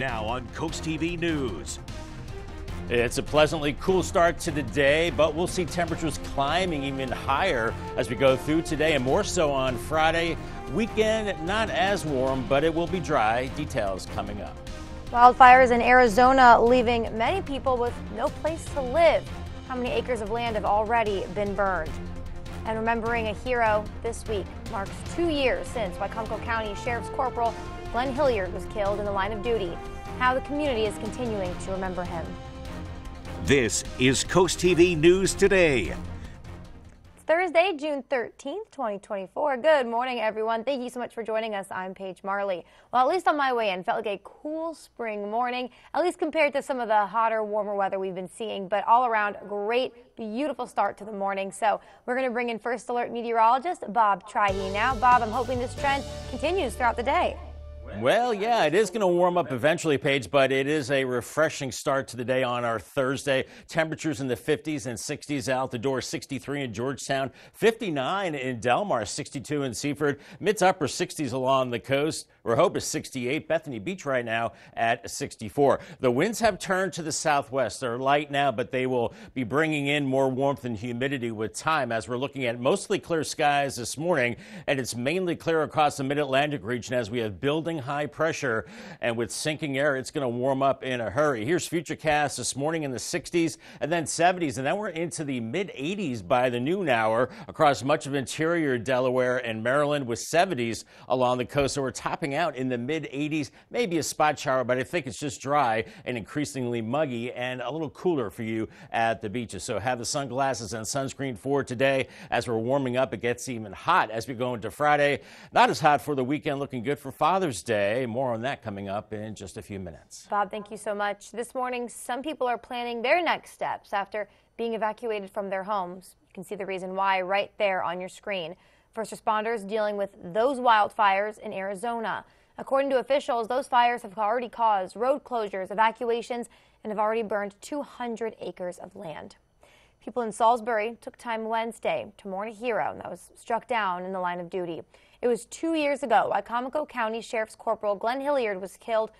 Now on Coast TV News. It's a pleasantly cool start to the day, but we'll see temperatures climbing even higher as we go through today, and more so on Friday. Weekend, not as warm, but it will be dry. Details coming up. Wildfires in Arizona leaving many people with no place to live. How many acres of land have already been burned? And remembering a hero this week marks 2 years since Wycomico County Sheriff's Corporal Glenn Hilliard was killed in the line of duty. How the community is continuing to remember him. This is Coast TV News Today. It's Thursday, June 13th, 2024. Good morning, everyone. Thank you so much for joining us. I'm Paige Marley. Well, at least on my way in, felt like a cool spring morning, at least compared to some of the hotter, warmer weather we've been seeing, but all around great, beautiful start to the morning. So we're going to bring in First Alert meteorologist Bob Trihey now. Bob, I'm hoping this trend continues throughout the day. Well, yeah, it is going to warm up eventually, Paige, but it is a refreshing start to the day on our Thursday. Temperatures in the 50s and 60s out the door, 63 in Georgetown, 59 in Delmarva, 62 in Seaford, mid to upper 60s along the coast. Rehoboth 68, Bethany Beach right now at 64. The winds have turned to the southwest. They're light now, but they will be bringing in more warmth and humidity with time as we're looking at mostly clear skies this morning, and it's mainly clear across the mid-Atlantic region as we have building high pressure, and with sinking air, it's going to warm up in a hurry. Here's Futurecast this morning in the 60s and then 70s, and then we're into the mid-80s by the noon hour across much of interior Delaware and Maryland, with 70s along the coast. So we're topping out in the mid-80s, maybe a spot shower, but I think it's just dry and increasingly muggy and a little cooler for you at the beaches. So have the sunglasses and sunscreen for today. As we're warming up, it gets even hot as we go into Friday. Not as hot for the weekend, looking good for Father's Day. More on that coming up in just a few minutes. Bob, thank you so much. This morning, some people are planning their next steps after being evacuated from their homes. You can see the reason why right there on your screen. First responders dealing with those wildfires in Arizona. According to officials, those fires have already caused road closures, evacuations, and have already burned 200 acres of land. People in Salisbury took time Wednesday to mourn a hero that was struck down in the line of duty. It was 2 years ago. Wycomico County Sheriff's Corporal Glenn Hilliard was killed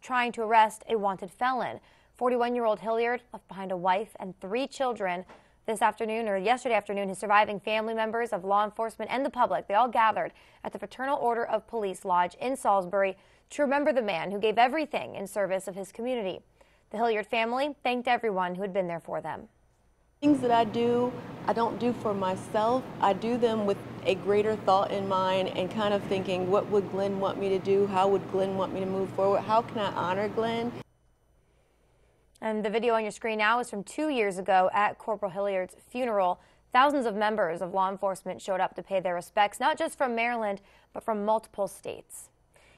trying to arrest a wanted felon. 41-year-old Hilliard left behind a wife and 3 children. Yesterday afternoon, his surviving family members of law enforcement and the public, they all gathered at the Fraternal Order of Police Lodge in Salisbury to remember the man who gave everything in service of his community. The Hilliard family thanked everyone who had been there for them. Things that I don't do for myself. I do them with a greater thought in mind and kind of thinking, what would Glenn want me to do? How would Glenn want me to move forward? How can I honor Glenn? And the video on your screen now is from 2 years ago at Corporal Hilliard's funeral. Thousands of members of law enforcement showed up to pay their respects, not just from Maryland, but from multiple states.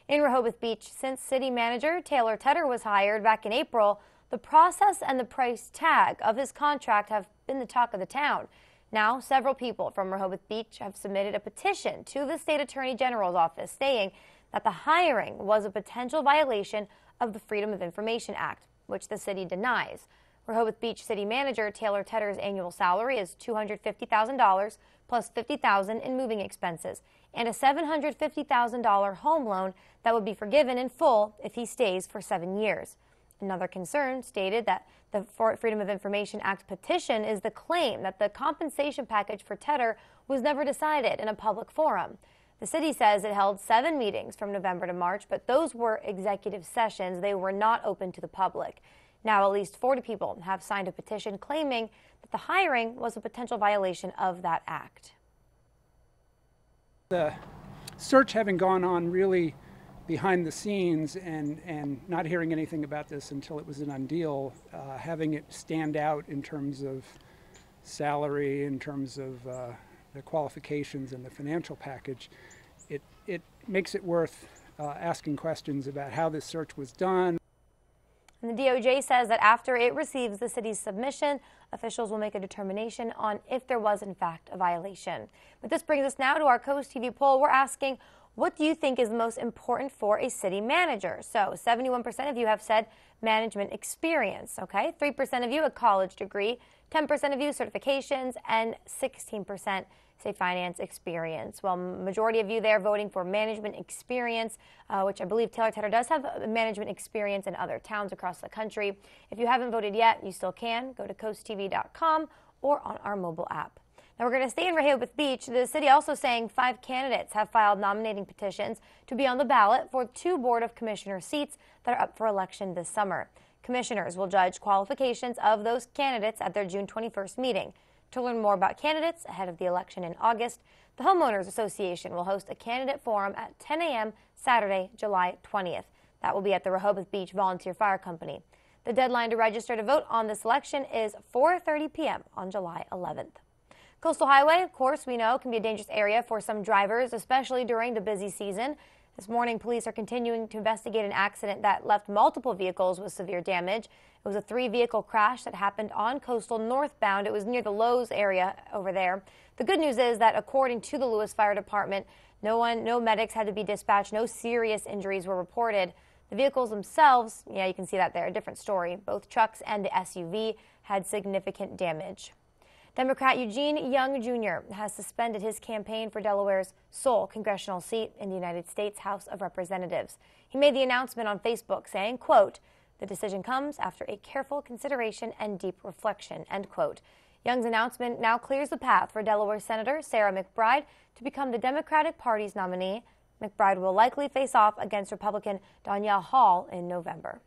In Rehoboth Beach, since city manager Taylor Tedder was hired back in April, the process and the price tag of his contract have been the talk of the town. Now, several people from Rehoboth Beach have submitted a petition to the state attorney general's office saying that the hiring was a potential violation of the Freedom of Information Act, which the city denies. Rehoboth Beach City Manager Taylor Tedder's annual salary is $250,000 plus $50,000 in moving expenses and a $750,000 home loan that would be forgiven in full if he stays for 7 years. Another concern stated that the Freedom of Information Act petition is the claim that the compensation package for Tedder was never decided in a public forum. The city says it held 7 meetings from November to March, but those were executive sessions. They were not open to the public. Now, at least 40 people have signed a petition claiming that the hiring was a potential violation of that act. The search having gone on really behind the scenes and not hearing anything about this until it was a done deal, having it stand out in terms of salary, in terms of the qualifications and the financial package, it makes it worth asking questions about how this search was done. And the DOJ says that after it receives the city's submission, officials will make a determination on if there was in fact a violation. But this brings us now to our Coast TV poll. We're asking, what do you think is the most important for a city manager? So 71% of you have said management experience, okay? 3% of you a college degree, 10% of you certifications, and 16% say finance experience. Well, majority of you there voting for management experience, which I believe Taylor Tedder does have management experience in other towns across the country. If you haven't voted yet, you still can. Go to CoastTV.com or on our mobile app. Now we're going to stay in Rehoboth Beach. The city also saying 5 candidates have filed nominating petitions to be on the ballot for 2 Board of Commissioner seats that are up for election this summer. Commissioners will judge qualifications of those candidates at their June 21st meeting. To learn more about candidates ahead of the election in August, the Homeowners Association will host a candidate forum at 10 a.m. Saturday, July 20th. That will be at the Rehoboth Beach Volunteer Fire Company. The deadline to register to vote on this election is 4:30 p.m. on July 11th. Coastal Highway, of course, we know can be a dangerous area for some drivers, especially during the busy season. This morning, police are continuing to investigate an accident that left multiple vehicles with severe damage. It was a 3-vehicle crash that happened on Coastal northbound. It was near the Lowe's area over there. The good news is that according to the Lewis Fire Department, no medics had to be dispatched. No serious injuries were reported. The vehicles themselves, yeah, you can see that there, a different story. Both trucks and the SUV had significant damage. Democrat Eugene Young Jr. has suspended his campaign for Delaware's sole congressional seat in the United States House of Representatives. He made the announcement on Facebook saying, quote, "The decision comes after a careful consideration and deep reflection," end quote. Young's announcement now clears the path for Delaware Senator Sarah McBride to become the Democratic Party's nominee. McBride will likely face off against Republican Danielle Hall in November.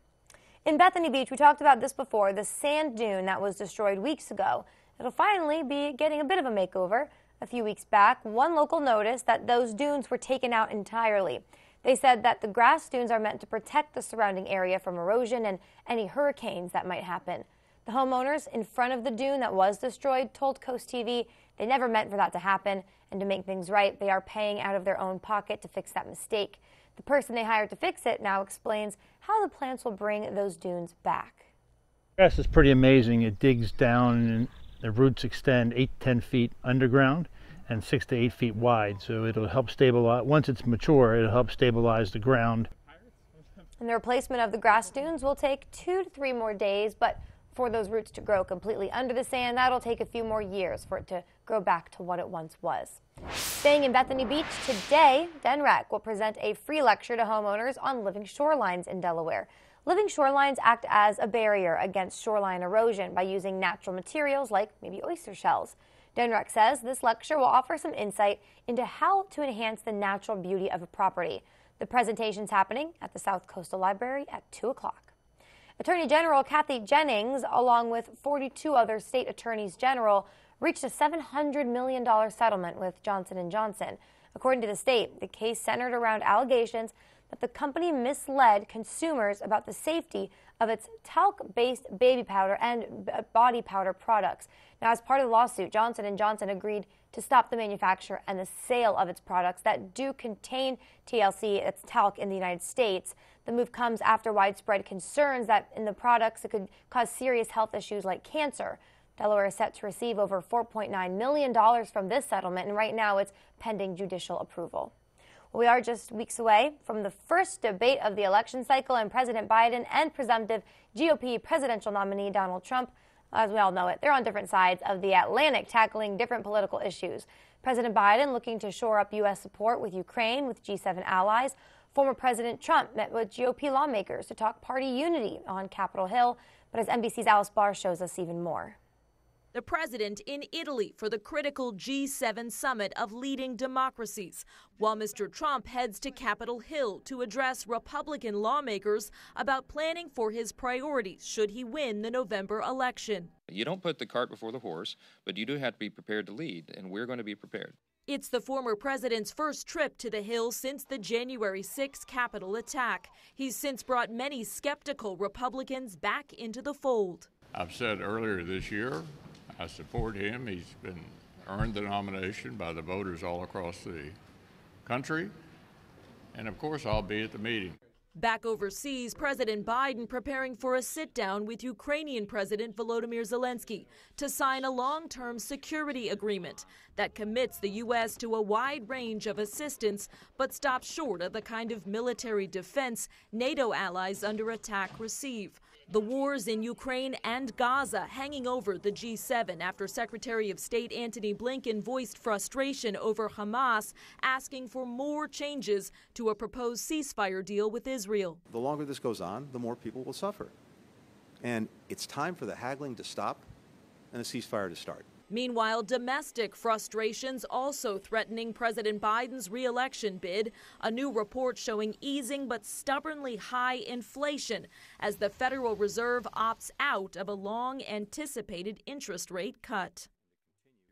In Bethany Beach, we talked about this before, the sand dune that was destroyed weeks ago. It'll finally be getting a bit of a makeover. A few weeks back, one local noticed that those dunes were taken out entirely. They said that the grass dunes are meant to protect the surrounding area from erosion and any hurricanes that might happen. The homeowners in front of the dune that was destroyed told Coast TV they never meant for that to happen, and to make things right, they are paying out of their own pocket to fix that mistake. The person they hired to fix it now explains how the plants will bring those dunes back. Grass is pretty amazing. It digs down and the roots extend 8 to 10 feet underground and 6 to 8 feet wide, so it'll help stabilize. Once it's mature, it'll help stabilize the ground. And the replacement of the grass dunes will take 2 to 3 more days, but for those roots to grow completely under the sand, that'll take a few more years for it to grow back to what it once was. Staying in Bethany Beach today, DENREC will present a free lecture to homeowners on living shorelines in Delaware. Living shorelines act as a barrier against shoreline erosion by using natural materials like maybe oyster shells. DENREC says this lecture will offer some insight into how to enhance the natural beauty of a property. The presentation's happening at the South Coastal Library at 2 o'clock. Attorney General Kathy Jennings, along with 42 other state attorneys general, reached a $700 million settlement with Johnson & Johnson. According to the state, the case centered around allegations that the company misled consumers about the safety of its talc-based baby powder and body powder products. Now, as part of the lawsuit, Johnson & Johnson agreed to stop the manufacture and the sale of its products that do contain TLC, its talc, in the United States. The move comes after widespread concerns that in the products it could cause serious health issues like cancer. Delaware is set to receive over $4.9 million from this settlement, and right now it's pending judicial approval. We are just weeks away from the first debate of the election cycle, and President Biden and presumptive GOP presidential nominee Donald Trump, as we all know it, they're on different sides of the Atlantic, tackling different political issues. President Biden looking to shore up U.S. support with Ukraine with G7 allies. Former President Trump met with GOP lawmakers to talk party unity on Capitol Hill, but as NBC's Alice Barr shows us even more. The president in Italy for the critical G7 summit of leading democracies, while Mr. Trump heads to Capitol Hill to address Republican lawmakers about planning for his priorities should he win the November election. You don't put the cart before the horse, but you do have to be prepared to lead, and we're going to be prepared. It's the former president's first trip to the Hill since the January 6 Capitol attack. He's since brought many skeptical Republicans back into the fold. I've said earlier this year, I support him. He's been earned the nomination by the voters all across the country. And of course, I'll be at the meeting. Back overseas, President Biden preparing for a sit-down with Ukrainian President Volodymyr Zelensky to sign a long-term security agreement that commits the U.S. to a wide range of assistance, but stops short of the kind of military defense NATO allies under attack receive. The wars in Ukraine and Gaza hanging over the G7 after Secretary of State Antony Blinken voiced frustration over Hamas asking for more changes to a proposed ceasefire deal with Israel. The longer this goes on, the more people will suffer. And it's time for the haggling to stop and a ceasefire to start. Meanwhile, domestic frustrations also threatening President Biden's re-election bid. A new report showing easing but stubbornly high inflation as the Federal Reserve opts out of a long-anticipated interest rate cut.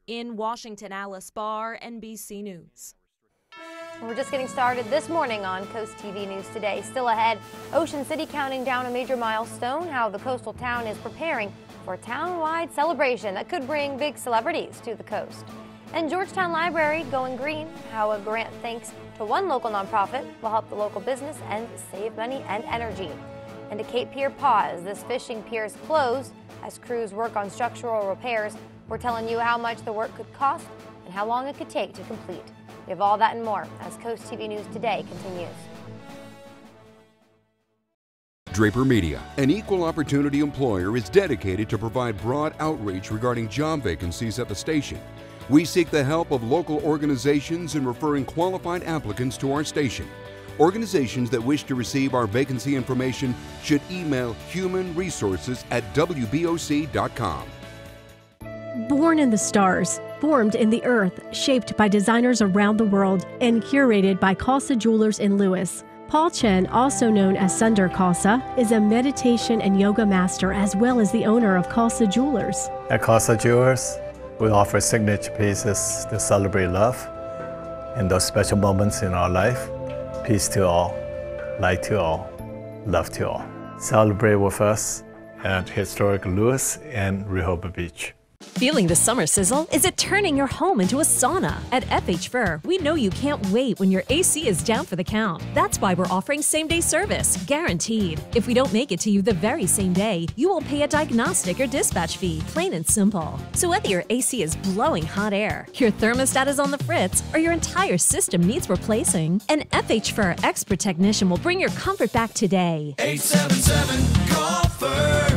In Washington, Alice Barr, NBC News. We're just getting started this morning on Coast TV News Today. Still ahead, Ocean City counting down a major milestone, how the coastal town is preparing for a town-wide celebration that could bring big celebrities to the coast. And Georgetown Library going green, how a grant thanks to one local nonprofit will help the local business and save money and energy. And a Cape Pier pause. This fishing pier is closed as crews work on structural repairs. We're telling you how much the work could cost and how long it could take to complete. We have all that and more as Coast TV News Today continues. Draper Media, an equal opportunity employer, is dedicated to provide broad outreach regarding job vacancies at the station. We seek the help of local organizations in referring qualified applicants to our station. Organizations that wish to receive our vacancy information should email humanresources@wboc.com. Born in the stars, formed in the earth, shaped by designers around the world, and curated by Khalsa Jewelers in Lewis. Paul Chen, also known as Sundar Khalsa, is a meditation and yoga master as well as the owner of Khalsa Jewelers. At Khalsa Jewelers, we offer signature pieces to celebrate love in those special moments in our life. Peace to all, light to all, love to all. Celebrate with us at historic Lewis and Rehoboth Beach. Feeling the summer sizzle? Is it turning your home into a sauna? At FH Fur, we know you can't wait when your AC is down for the count. That's why we're offering same-day service, guaranteed. If we don't make it to you the very same day, you will pay a diagnostic or dispatch fee, plain and simple. So whether your AC is blowing hot air, your thermostat is on the fritz, or your entire system needs replacing, an FH Fur expert technician will bring your comfort back today. 877-CALL-FUR,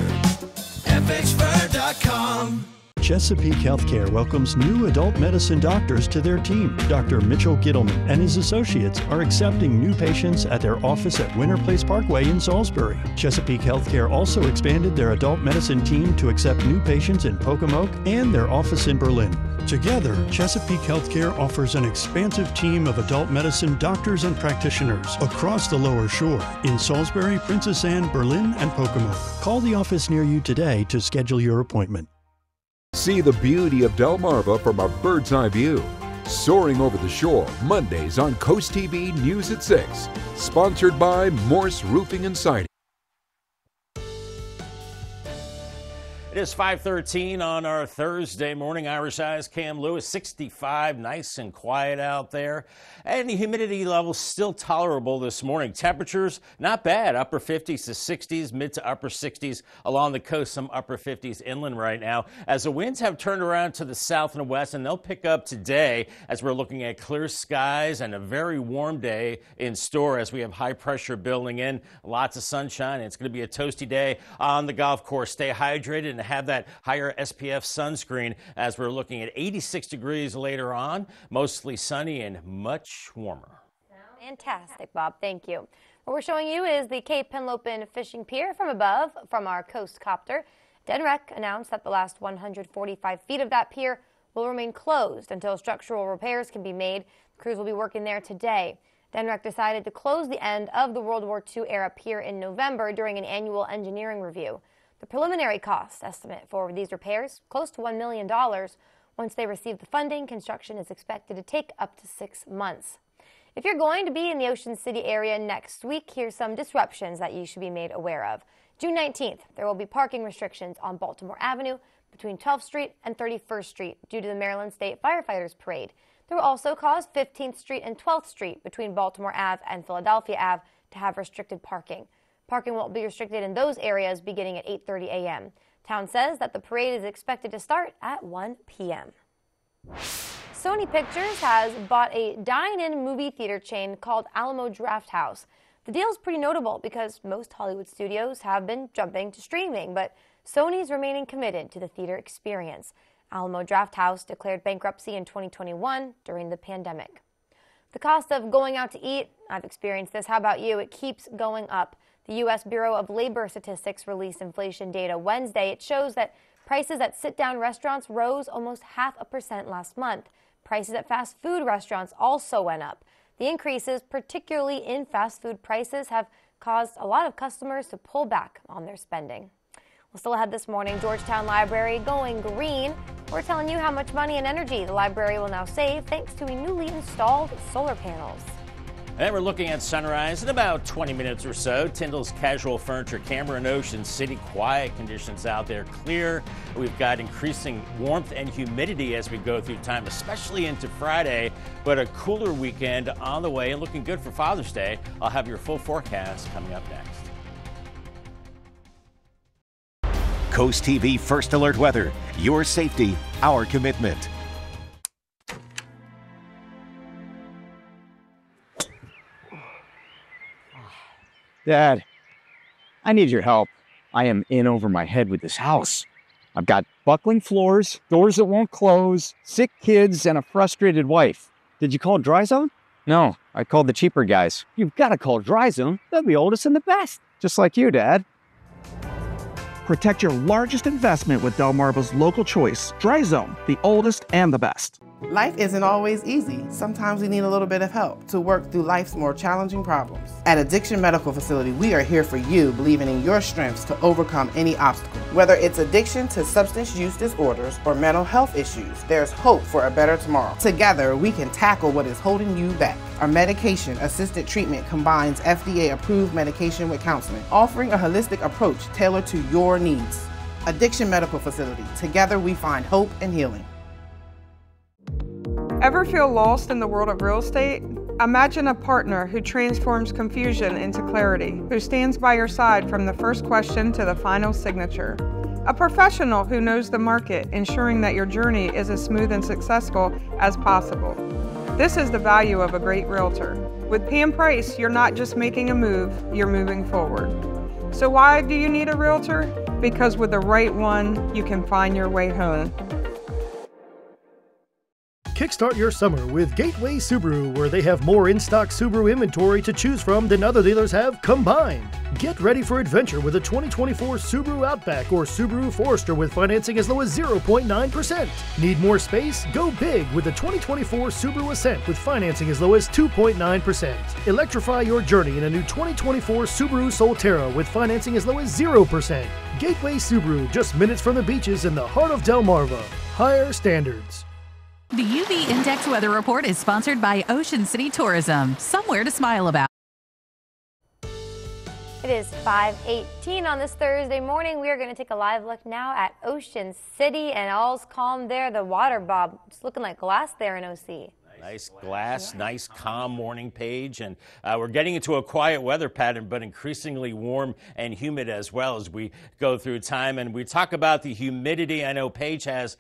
FHFur.com. Chesapeake Healthcare welcomes new adult medicine doctors to their team. Dr. Mitchell Gittleman and his associates are accepting new patients at their office at Winter Place Parkway in Salisbury. Chesapeake Healthcare also expanded their adult medicine team to accept new patients in Pocomoke and their office in Berlin. Together, Chesapeake Healthcare offers an expansive team of adult medicine doctors and practitioners across the Lower Shore in Salisbury, Princess Anne, Berlin, and Pocomoke. Call the office near you today to schedule your appointment. See the beauty of Delmarva from a bird's eye view. Soaring over the shore, Mondays on Coast TV News at 6. Sponsored by Morse Roofing and Siding. It is 5:13 on our Thursday morning. Irish Eyes, Cam Lewis, 65, nice and quiet out there. And the humidity levels still tolerable this morning. Temperatures not bad, upper 50s to 60s, mid to upper 60s along the coast, some upper 50s inland right now. As the winds have turned around to the south and west, and they'll pick up today as we're looking at clear skies and a very warm day in store as we have high pressure building in. Lots of sunshine. It's going to be a toasty day on the golf course. Stay hydrated and have that higher SPF sunscreen as we're looking at 86 degrees later on, mostly sunny and much warmer. Fantastic, Bob. Thank you. What we're showing you is the Cape Henlopen fishing pier from above from our coast copter. DENREC announced that the last 145 feet of that pier will remain closed until structural repairs can be made. Crews will be working there today. DENREC decided to close the end of the World War II era pier in November during an annual engineering review. The preliminary cost estimate for these repairs, close to $1 million. Once they receive the funding, construction is expected to take up to 6 months. If you're going to be in the Ocean City area next week, here's some disruptions that you should be made aware of. June 19th, there will be parking restrictions on Baltimore Avenue between 12th Street and 31st Street due to the Maryland State Firefighters Parade. There will also cause 15th Street and 12th Street between Baltimore Ave and Philadelphia Ave to have restricted parking. Parking will be restricted in those areas beginning at 8:30 a.m. Town says that the parade is expected to start at 1 p.m. Sony Pictures has bought a dine-in movie theater chain called Alamo Drafthouse. The deal is pretty notable because most Hollywood studios have been jumping to streaming, but Sony's remaining committed to the theater experience. Alamo Drafthouse declared bankruptcy in 2021 during the pandemic. The cost of going out to eat, I've experienced this, how about you? It keeps going up. The U.S. Bureau of Labor Statistics released inflation data Wednesday. It shows that prices at sit-down restaurants rose almost 0.5% last month. Prices at fast food restaurants also went up. The increases, particularly in fast food prices, have caused a lot of customers to pull back on their spending. Well, still ahead this morning, Georgetown Library going green. We're telling you how much money and energy the library will now save thanks to newly installed solar panels. And then we're looking at sunrise in about 20 minutes or so. Tyndall's Casual Furniture Camera in Ocean City. Quiet conditions out there, clear. We've got increasing warmth and humidity as we go through time, especially into Friday. But a cooler weekend on the way and looking good for Father's Day. I'll have your full forecast coming up next. Coast TV First Alert Weather. Your safety, our commitment. Dad, I need your help. I am in over my head with this house. I've got buckling floors, doors that won't close, sick kids, and a frustrated wife. Did you call Dry Zone? No, I called the cheaper guys. You've got to call Dry Zone. They're the oldest and the best. Just like you, Dad. Protect your largest investment with Delmarva's local choice, Dry Zone, the oldest and the best. Life isn't always easy. Sometimes we need a little bit of help to work through life's more challenging problems. At Addiction Medical Facility, we are here for you, believing in your strengths to overcome any obstacle. Whether it's addiction to substance use disorders or mental health issues, there's hope for a better tomorrow. Together, we can tackle what is holding you back. Our medication-assisted treatment combines FDA-approved medication with counseling, offering a holistic approach tailored to your needs. Addiction Medical Facility. Together, we find hope and healing. Ever feel lost in the world of real estate? Imagine a partner who transforms confusion into clarity, who stands by your side from the first question to the final signature. A professional who knows the market, ensuring that your journey is as smooth and successful as possible. This is the value of a great realtor. With Pam Price, you're not just making a move, you're moving forward. So why do you need a realtor? Because with the right one, you can find your way home. Kickstart your summer with Gateway Subaru, where they have more in-stock Subaru inventory to choose from than other dealers have combined. Get ready for adventure with a 2024 Subaru Outback or Subaru Forester with financing as low as 0.9%. Need more space? Go big with the 2024 Subaru Ascent with financing as low as 2.9%. Electrify your journey in a new 2024 Subaru Solterra with financing as low as 0%. Gateway Subaru, just minutes from the beaches in the heart of Delmarva. Higher standards. The UV Index Weather Report is sponsored by Ocean City Tourism. Somewhere to smile about. It is 5:18 on this Thursday morning. We are going to take a live look now at Ocean City, and all's calm there. The water, Bob, it's looking like glass there in OC. Nice glass, nice calm morning, Paige, and we're getting into a quiet weather pattern, but increasingly warm and humid as well as we go through time. And we talk about the humidity. I know Paige has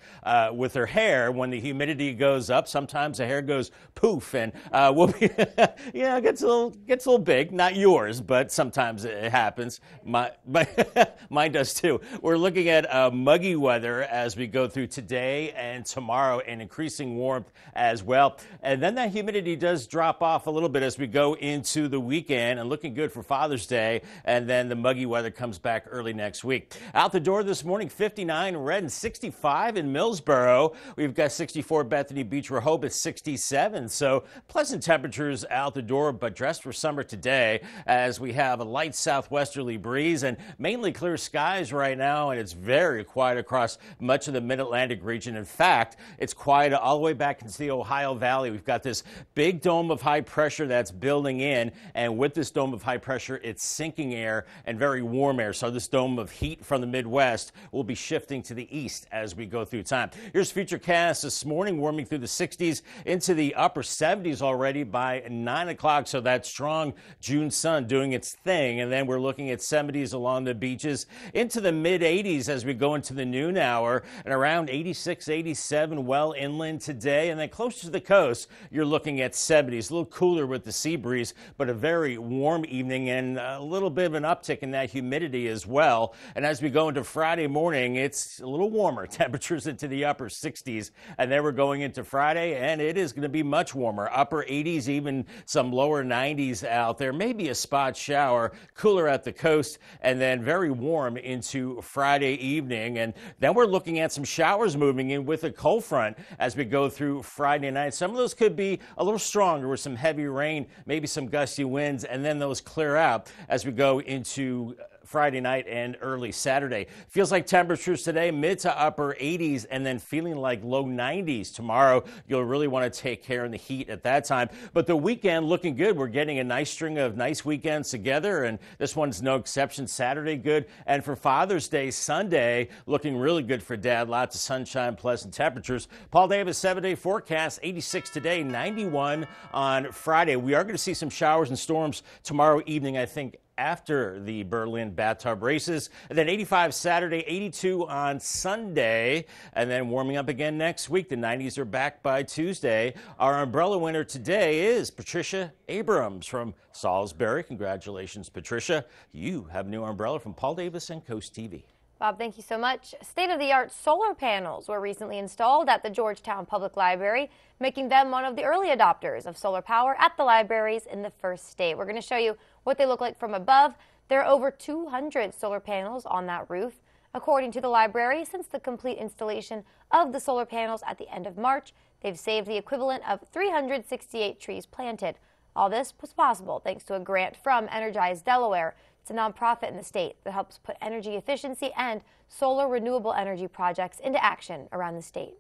with her hair. When the humidity goes up, sometimes the hair goes poof, and we'll be it gets a little big. Not yours, but sometimes it happens. Mine does too. We're looking at muggy weather as we go through today and tomorrow, and increasing warmth as well. And then that humidity does drop off a little bit as we go into the weekend, and looking good for Father's Day. And then the muggy weather comes back early next week. Out the door this morning, 59 Red and 65 in Millsboro. We've got 64 Bethany Beach, Rehoboth 67. So pleasant temperatures out the door, but dressed for summer today as we have a light southwesterly breeze and mainly clear skies right now. And it's very quiet across much of the mid-Atlantic region. In fact, it's quiet all the way back into the Ohio Valley. We've got this big dome of high pressure that's building in, and with this dome of high pressure, it's sinking air and very warm air. So this dome of heat from the Midwest will be shifting to the east as we go through time. Here's Futurecast this morning, warming through the 60s into the upper 70s already by 9 o'clock. So that strong June sun doing its thing. And then we're looking at 70s along the beaches into the mid 80s as we go into the noon hour, and around 86, 87 well inland today, and then closer to the coast. coast, you're looking at 70s, a little cooler with the sea breeze, but a very warm evening and a little bit of an uptick in that humidity as well. And as we go into Friday morning, it's a little warmer, temperatures into the upper 60s. And then we're going into Friday, and it is going to be much warmer, upper 80s, even some lower 90s out there, maybe a spot shower, cooler at the coast, and then very warm into Friday evening. And then we're looking at some showers moving in with a cold front as we go through Friday night. Some of those could be a little stronger with some heavy rain, maybe some gusty winds, and then those clear out as we go into Friday night and early Saturday. Feels like temperatures today mid to upper 80s and then feeling like low 90s tomorrow. You'll really want to take care of the heat at that time. But the weekend looking good. We're getting a nice string of nice weekends together, and this one's no exception. Saturday good, and for Father's Day, Sunday looking really good for Dad. Lots of sunshine, pleasant temperatures. Paul Davis 7-day forecast, 86 today, 91 on Friday. We are going to see some showers and storms tomorrow evening, I think, after the Berlin bathtub races. And then 85 Saturday, 82 on Sunday, and then warming up again next week. The 90s are back by Tuesday. Our umbrella winner today is Patricia Abrams from Salisbury. Congratulations, Patricia. You have a new umbrella from Paul Davis and Coast TV. Bob, thank you so much. State-of-the-art solar panels were recently installed at the Georgetown Public Library, making them one of the early adopters of solar power at the libraries in the first state. We're going to show you what they look like from above. There are over 200 solar panels on that roof. According to the library, since the complete installation of the solar panels at the end of March, they've saved the equivalent of 368 trees planted. All this was possible thanks to a grant from Energize Delaware. It's a nonprofit in the state that helps put energy efficiency and solar renewable energy projects into action around the state.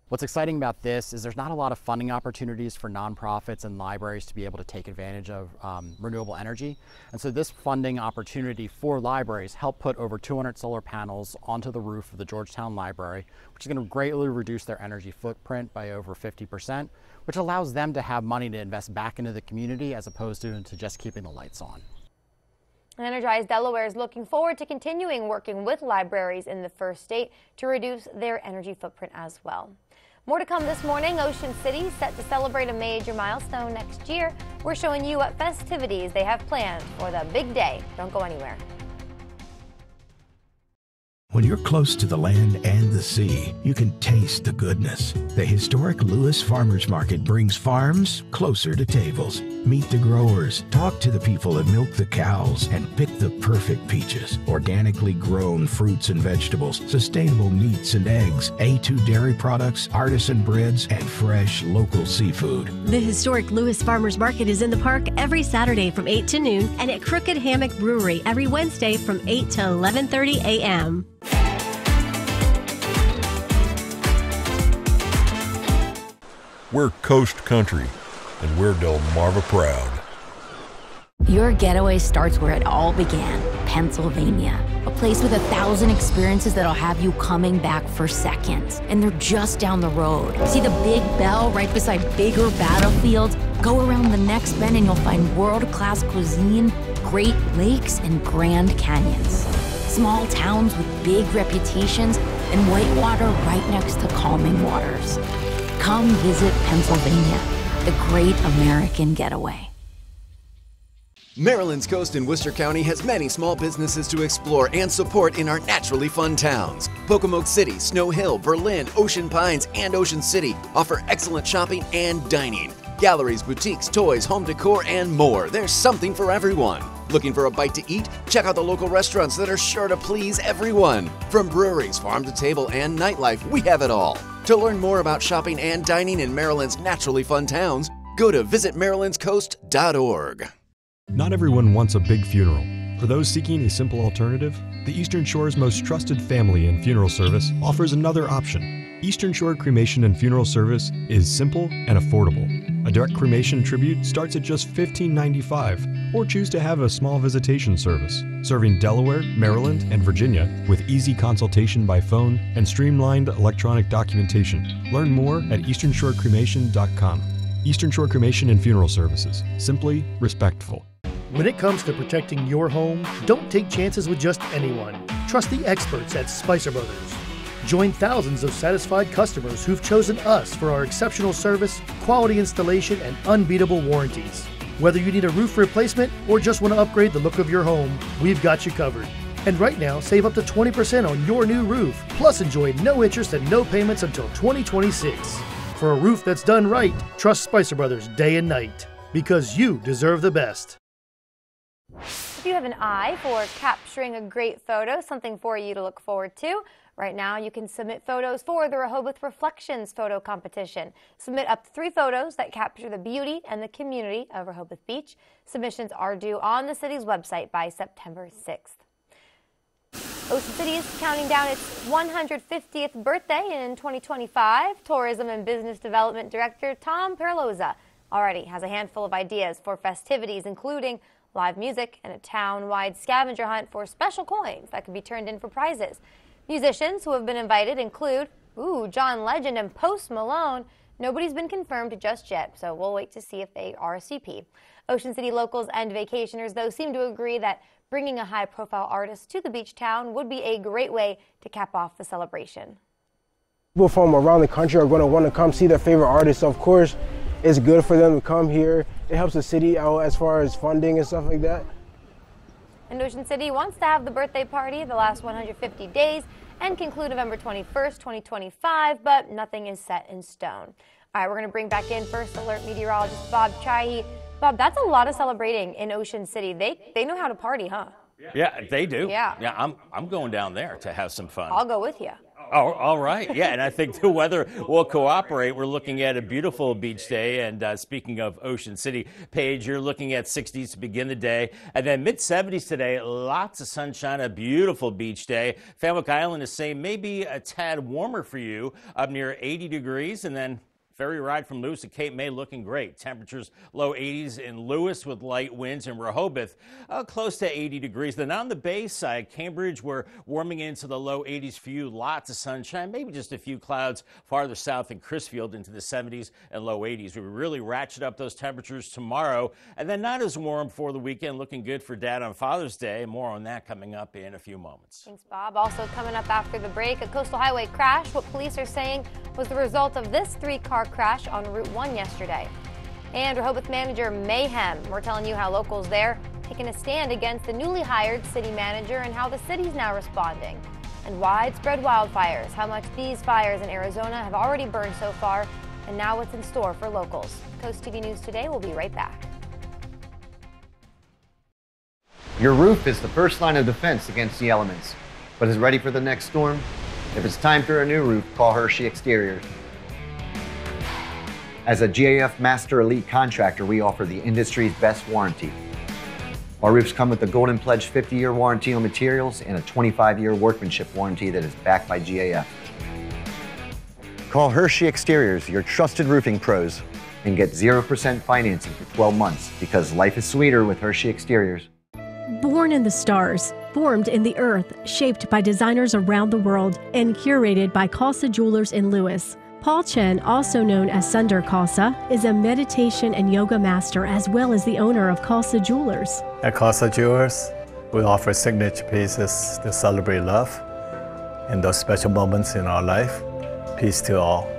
What's exciting about this is there's not a lot of funding opportunities for nonprofits and libraries to be able to take advantage of renewable energy. And so this funding opportunity for libraries helped put over 200 solar panels onto the roof of the Georgetown Library, which is going to greatly reduce their energy footprint by over 50%, which allows them to have money to invest back into the community as opposed to just keeping the lights on. Energize Delaware is looking forward to continuing working with libraries in the first state to reduce their energy footprint as well. More to come this morning. Ocean City set to celebrate a major milestone next year. We're showing you what festivities they have planned for the big day. Don't go anywhere. When you're close to the land and the sea, you can taste the goodness. The historic Lewis Farmers Market brings farms closer to tables. Meet the growers, talk to the people that milk the cows, and pick the perfect peaches. Organically grown fruits and vegetables, sustainable meats and eggs, A2 dairy products, artisan breads, and fresh local seafood. The historic Lewis Farmers Market is in the park every Saturday from 8 to noon and at Crooked Hammock Brewery every Wednesday from 8 to 11:30 a.m. We're Coast Country, and we're Delmarva proud. Your getaway starts where it all began, Pennsylvania. A place with 1,000 experiences that'll have you coming back for seconds. And they're just down the road. See the Big Bell right beside bigger battlefields? Go around the next bend and you'll find world-class cuisine, Great Lakes, and Grand Canyons. Small towns with big reputations and whitewater right next to calming waters. Come visit Pennsylvania, the great American getaway. Maryland's coast in Worcester County has many small businesses to explore and support in our naturally fun towns. Pocomoke City, Snow Hill, Berlin, Ocean Pines, and Ocean City offer excellent shopping and dining. Galleries, boutiques, toys, home decor, and more. There's something for everyone. Looking for a bite to eat? Check out the local restaurants that are sure to please everyone. From breweries, farm to table, and nightlife, we have it all. To learn more about shopping and dining in Maryland's naturally fun towns, go to visitmarylandscoast.org. Not everyone wants a big funeral. For those seeking a simple alternative, the Eastern Shore's most trusted family and funeral service offers another option. Eastern Shore Cremation and Funeral Service is simple and affordable. A direct cremation tribute starts at just $15.95, or choose to have a small visitation service, serving Delaware, Maryland, and Virginia with easy consultation by phone and streamlined electronic documentation. Learn more at easternshorecremation.com. Eastern Shore Cremation and Funeral Services. Simply respectful. When it comes to protecting your home, don't take chances with just anyone. Trust the experts at Spicer Brothers. Join thousands of satisfied customers who've chosen us for our exceptional service, quality installation, and unbeatable warranties. Whether you need a roof replacement or just want to upgrade the look of your home, we've got you covered. And right now, save up to 20% on your new roof, plus enjoy no interest and no payments until 2026. For a roof that's done right, trust Spicer Brothers day and night, because you deserve the best. If you have an eye for capturing a great photo, something for you to look forward to, right now you can submit photos for the Rehoboth Reflections photo competition. Submit up to 3 photos that capture the beauty and the community of Rehoboth Beach. Submissions are due on the city's website by September 6th. Ocean City is counting down its 150th birthday in 2025. Tourism and Business Development Director Tom Perloza already has a handful of ideas for festivities, including live music and a town-wide scavenger hunt for special coins that can be turned in for prizes. Musicians who have been invited include John Legend and Post Malone. Nobody's been confirmed just yet, so we'll wait to see if they RSVP. Ocean City locals and vacationers, though, seem to agree that bringing a high-profile artist to the beach town would be a great way to cap off the celebration. People from around the country are going to want to come see their favorite artists. Of course, it's good for them to come here. It helps the city out as far as funding and stuff like that. And Ocean City wants to have the birthday party the last 150 days and conclude November 21st, 2025, but nothing is set in stone. All right, we're going to bring back in First Alert meteorologist Bob Chahi. Bob, that's a lot of celebrating in Ocean City. They know how to party, huh? Yeah, they do. Yeah. I'm going down there to have some fun. I'll go with you. Oh, all right. Yeah, and I think the weather will cooperate. We're looking at a beautiful beach day. And speaking of Ocean City, Paige, you're looking at 60s to begin the day. And then mid-70s today, lots of sunshine, a beautiful beach day. Fenwick Island is saying maybe a tad warmer for you, up near 80 degrees. And then ferry ride from Lewis to Cape May looking great. Temperatures low 80s in Lewis with light winds, in Rehoboth close to 80 degrees. Then on the bay side, Cambridge, we're warming into the low 80s for you. Lots of sunshine, maybe just a few clouds farther south in Crisfield into the 70s and low 80s. We really ratchet up those temperatures tomorrow, and then not as warm for the weekend. Looking good for Dad on Father's Day. More on that coming up in a few moments. Thanks, Bob. Also coming up after the break, a coastal highway crash. What police are saying was the result of this 3-car crash on Route 1 yesterday. And Rehoboth manager mayhem. We're telling you how locals there taking a stand against the newly hired city manager and how the city's now responding. And widespread wildfires, how much these fires in Arizona have already burned so far, and now what's in store for locals. Coast TV News Today will be right back. Your roof is the first line of defense against the elements, but is ready for the next storm? If it's time for a new roof, call Hershey Exteriors. As a GAF Master Elite contractor, we offer the industry's best warranty. Our roofs come with a Golden Pledge 50-year warranty on materials and a 25-year workmanship warranty that is backed by GAF. Call Hershey Exteriors, your trusted roofing pros, and get 0% financing for 12 months, because life is sweeter with Hershey Exteriors. Born in the stars, formed in the earth, shaped by designers around the world, and curated by Casa Jewelers in Lewis. Paul Chen, also known as Sunder Casa, is a meditation and yoga master as well as the owner of Casa Jewelers. At Casa Jewelers, we offer signature pieces to celebrate love and those special moments in our life. Peace to all,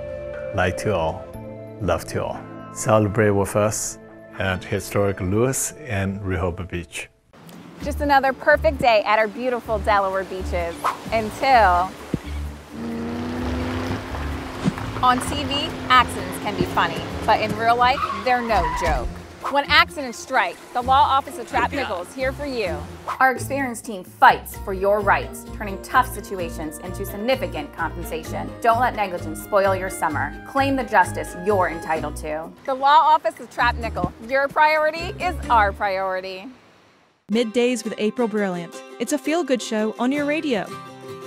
light to all, love to all. Celebrate with us at historic Lewis and Rehoboth Beach. Just another perfect day at our beautiful Delaware beaches until... On TV, accidents can be funny, but in real life, they're no joke. When accidents strike, the Law Office of Trapp Nickel is here for you. Our experienced team fights for your rights, turning tough situations into significant compensation. Don't let negligence spoil your summer. Claim the justice you're entitled to. The Law Office of Trapp Nickel. Your priority is our priority. Middays with April Brilliant. It's a feel-good show on your radio.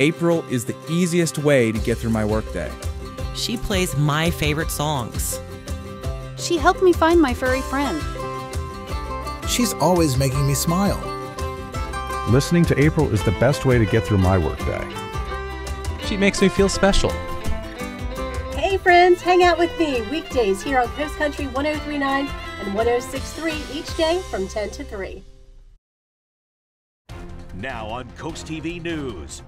April is the easiest way to get through my workday. She plays my favorite songs. She helped me find my furry friend. She's always making me smile. Listening to April is the best way to get through my workday. She makes me feel special. Hey friends, hang out with me weekdays here on Coast Country 103.9 and 106.3 each day from 10 to 3. Now on Coast TV News.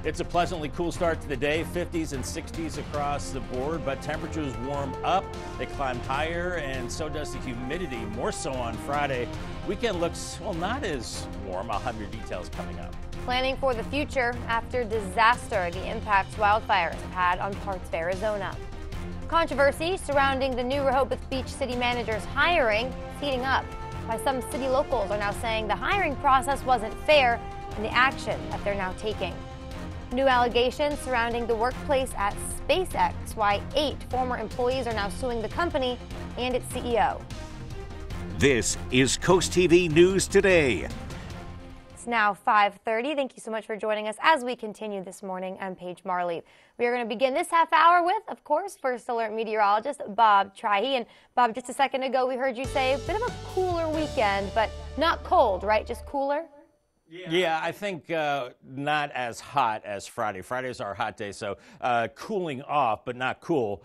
It's a pleasantly cool start to the day, 50s and 60s across the board, but temperatures warm up, they climb higher, and so does the humidity, more so on Friday. Weekend looks, well, not as warm. I'll have your details coming up. Planning for the future after disaster, the impacts wildfires have had on parts of Arizona. Controversy surrounding the new Rehoboth Beach city manager's hiring is heating up. Why some city locals are now saying the hiring process wasn't fair and the action that they're now taking. New allegations surrounding the workplace at SpaceX, why 8 former employees are now suing the company and its CEO. This is CoastTV News Today. It's now 5:30. Thank you so much for joining us as we continue this morning. I'm Paige Marley. We are going to begin this half hour with, of course, First Alert meteorologist Bob Trihey. And Bob, just a second ago, we heard you say a bit of a cooler weekend, but not cold, right? Just cooler? Yeah, I think not as hot as Friday. Friday's our hot day, so cooling off, but not cool.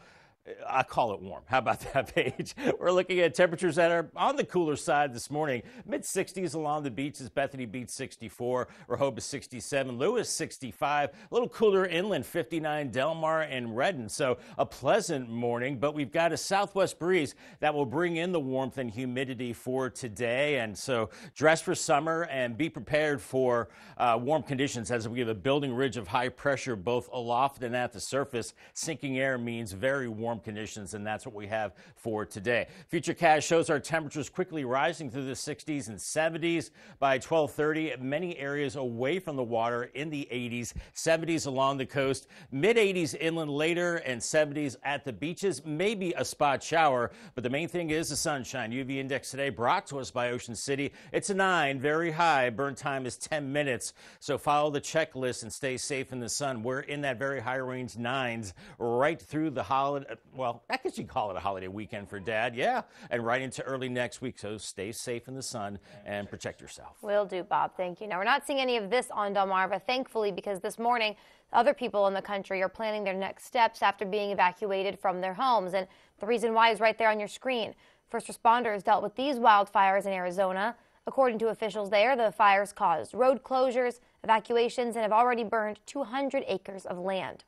I call it warm. How about that, Paige? We're looking at temperatures that are on the cooler side this morning. Mid-60s along the beaches. Bethany Beach 64, Rehoboth 67, Lewis 65. A little cooler inland, 59, Delmarva and Redden. So a pleasant morning, but we've got a southwest breeze that will bring in the warmth and humidity for today. And so dress for summer and be prepared for warm conditions as we have a building ridge of high pressure both aloft and at the surface. Sinking air means very warm conditions, and that's what we have for today. Futurecast shows our temperatures quickly rising through the 60s and 70s by 12:30. Many areas away from the water in the 80s, 70s along the coast, mid-80s inland later, and 70s at the beaches. Maybe a spot shower, but the main thing is the sunshine. UV index today brought to us by Ocean City. It's a 9, very high. Burn time is 10 minutes. So follow the checklist and stay safe in the sun. We're in that very high range 9s right through the holiday. Well, I guess you call it a holiday weekend for Dad, yeah, and right into early next week. So stay safe in the sun and protect yourself. Will do, Bob. Thank you. Now, we're not seeing any of this on Delmarva, thankfully, because this morning, other people in the country are planning their next steps after being evacuated from their homes. And the reason why is right there on your screen. First responders dealt with these wildfires in Arizona. According to officials there, the fires caused road closures, evacuations, and have already burned 200 acres of land.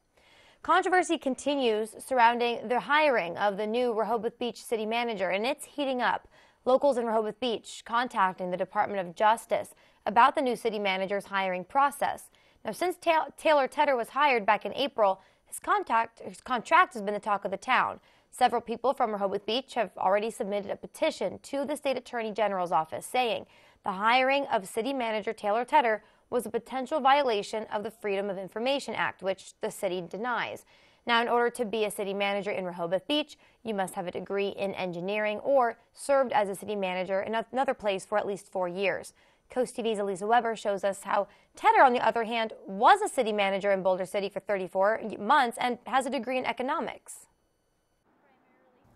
Controversy continues surrounding the hiring of the new Rehoboth Beach city manager, and it's heating up. Locals in Rehoboth Beach contacting the Department of Justice about the new city manager's hiring process. Now, since Taylor Tedder was hired back in April, his contract has been the talk of the town. Several people from Rehoboth Beach have already submitted a petition to the state attorney general's office saying the hiring of city manager Taylor Tedder was a potential violation of the Freedom of Information Act, which the city denies. Now, in order to be a city manager in Rehoboth Beach, you must have a degree in engineering or served as a city manager in another place for at least 4 years. CoastTV's Elisa Weber shows us how Tedder, on the other hand, was a city manager in Boulder City for 34 months and has a degree in economics.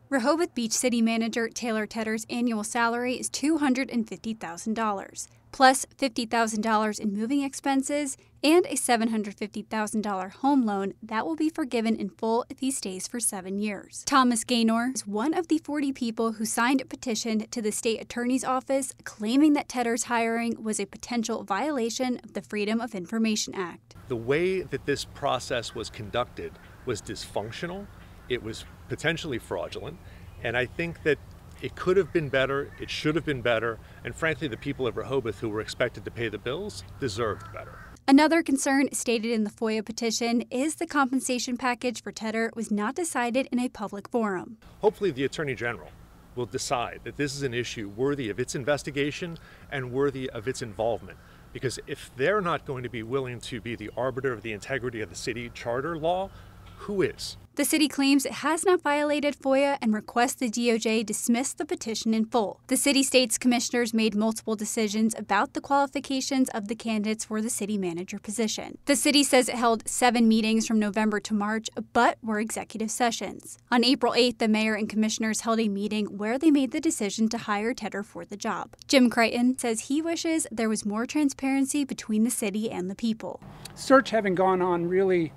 Rehoboth Beach City Manager Taylor Tedder's annual salary is $250,000, plus $50,000 in moving expenses and a $750,000 home loan that will be forgiven in full if he stays for 7 years. Thomas Gaynor is one of the 40 people who signed a petition to the state attorney's office claiming that Tedder's hiring was a potential violation of the Freedom of Information Act. The way that this process was conducted was dysfunctional. It was potentially fraudulent, and I think that it could have been better, it should have been better, and frankly the people of Rehoboth who were expected to pay the bills deserved better. Another concern stated in the FOIA petition is the compensation package for Tedder was not decided in a public forum. Hopefully the Attorney General will decide that this is an issue worthy of its investigation and worthy of its involvement. Because if they're not going to be willing to be the arbiter of the integrity of the city charter law, who is? The city claims it has not violated FOIA and requests the DOJ dismiss the petition in full. The city state's commissioners made multiple decisions about the qualifications of the candidates for the city manager position. The city says it held 7 meetings from November to March, but were executive sessions. On April 8th, the mayor and commissioners held a meeting where they made the decision to hire Tedder for the job. Jim Crichton says he wishes there was more transparency between the city and the people. Search having gone on really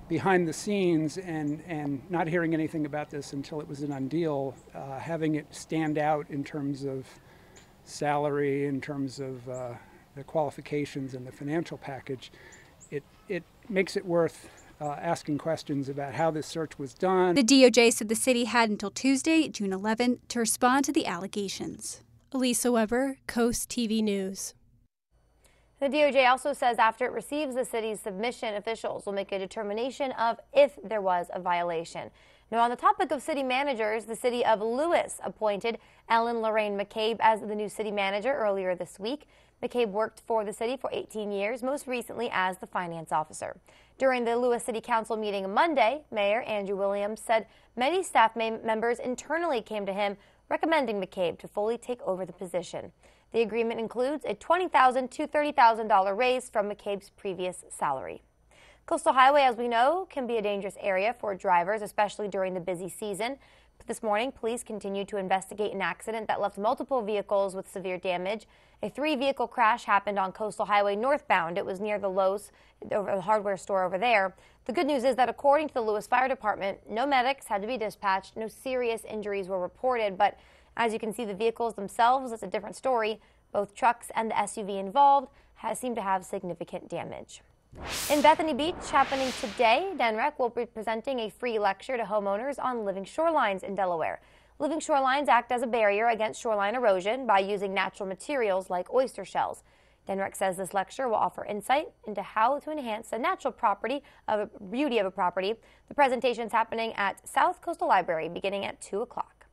behind the scenes and not hearing anything about this until it was a done deal, having it stand out in terms of salary, in terms of the qualifications and the financial package, it makes it worth asking questions about how this search was done. The DOJ said the city had until Tuesday, June 11th, to respond to the allegations. Elisa Weber, Coast TV News. The DOJ also says after it receives the city's submission, officials will make a determination of if there was a violation. Now, on the topic of city managers, the city of Lewis appointed Ellen Lorraine McCabe as the new city manager earlier this week. McCabe worked for the city for 18 years, most recently as the finance officer. During the Lewis City Council meeting Monday, Mayor Andrew Williams said many staff members internally came to him recommending McCabe to fully take over the position. The agreement includes a $20,000 to $30,000 raise from McCabe's previous salary. Coastal Highway, as we know, can be a dangerous area for drivers, especially during the busy season. But this morning, police continued to investigate an accident that left multiple vehicles with severe damage. A 3-vehicle crash happened on Coastal Highway northbound. It was near the Lowe's, the hardware store over there. The good news is that according to the Lewis Fire Department, no medics had to be dispatched, no serious injuries were reported, but as you can see, the vehicles themselves, it's a different story. Both trucks and the SUV involved seem to have significant damage. In Bethany Beach, happening today, DENREC will be presenting a free lecture to homeowners on living shorelines in Delaware. Living shorelines act as a barrier against shoreline erosion by using natural materials like oyster shells. DENREC says this lecture will offer insight into how to enhance the natural beauty of a property. The presentation is happening at South Coastal Library beginning at 2 o'clock.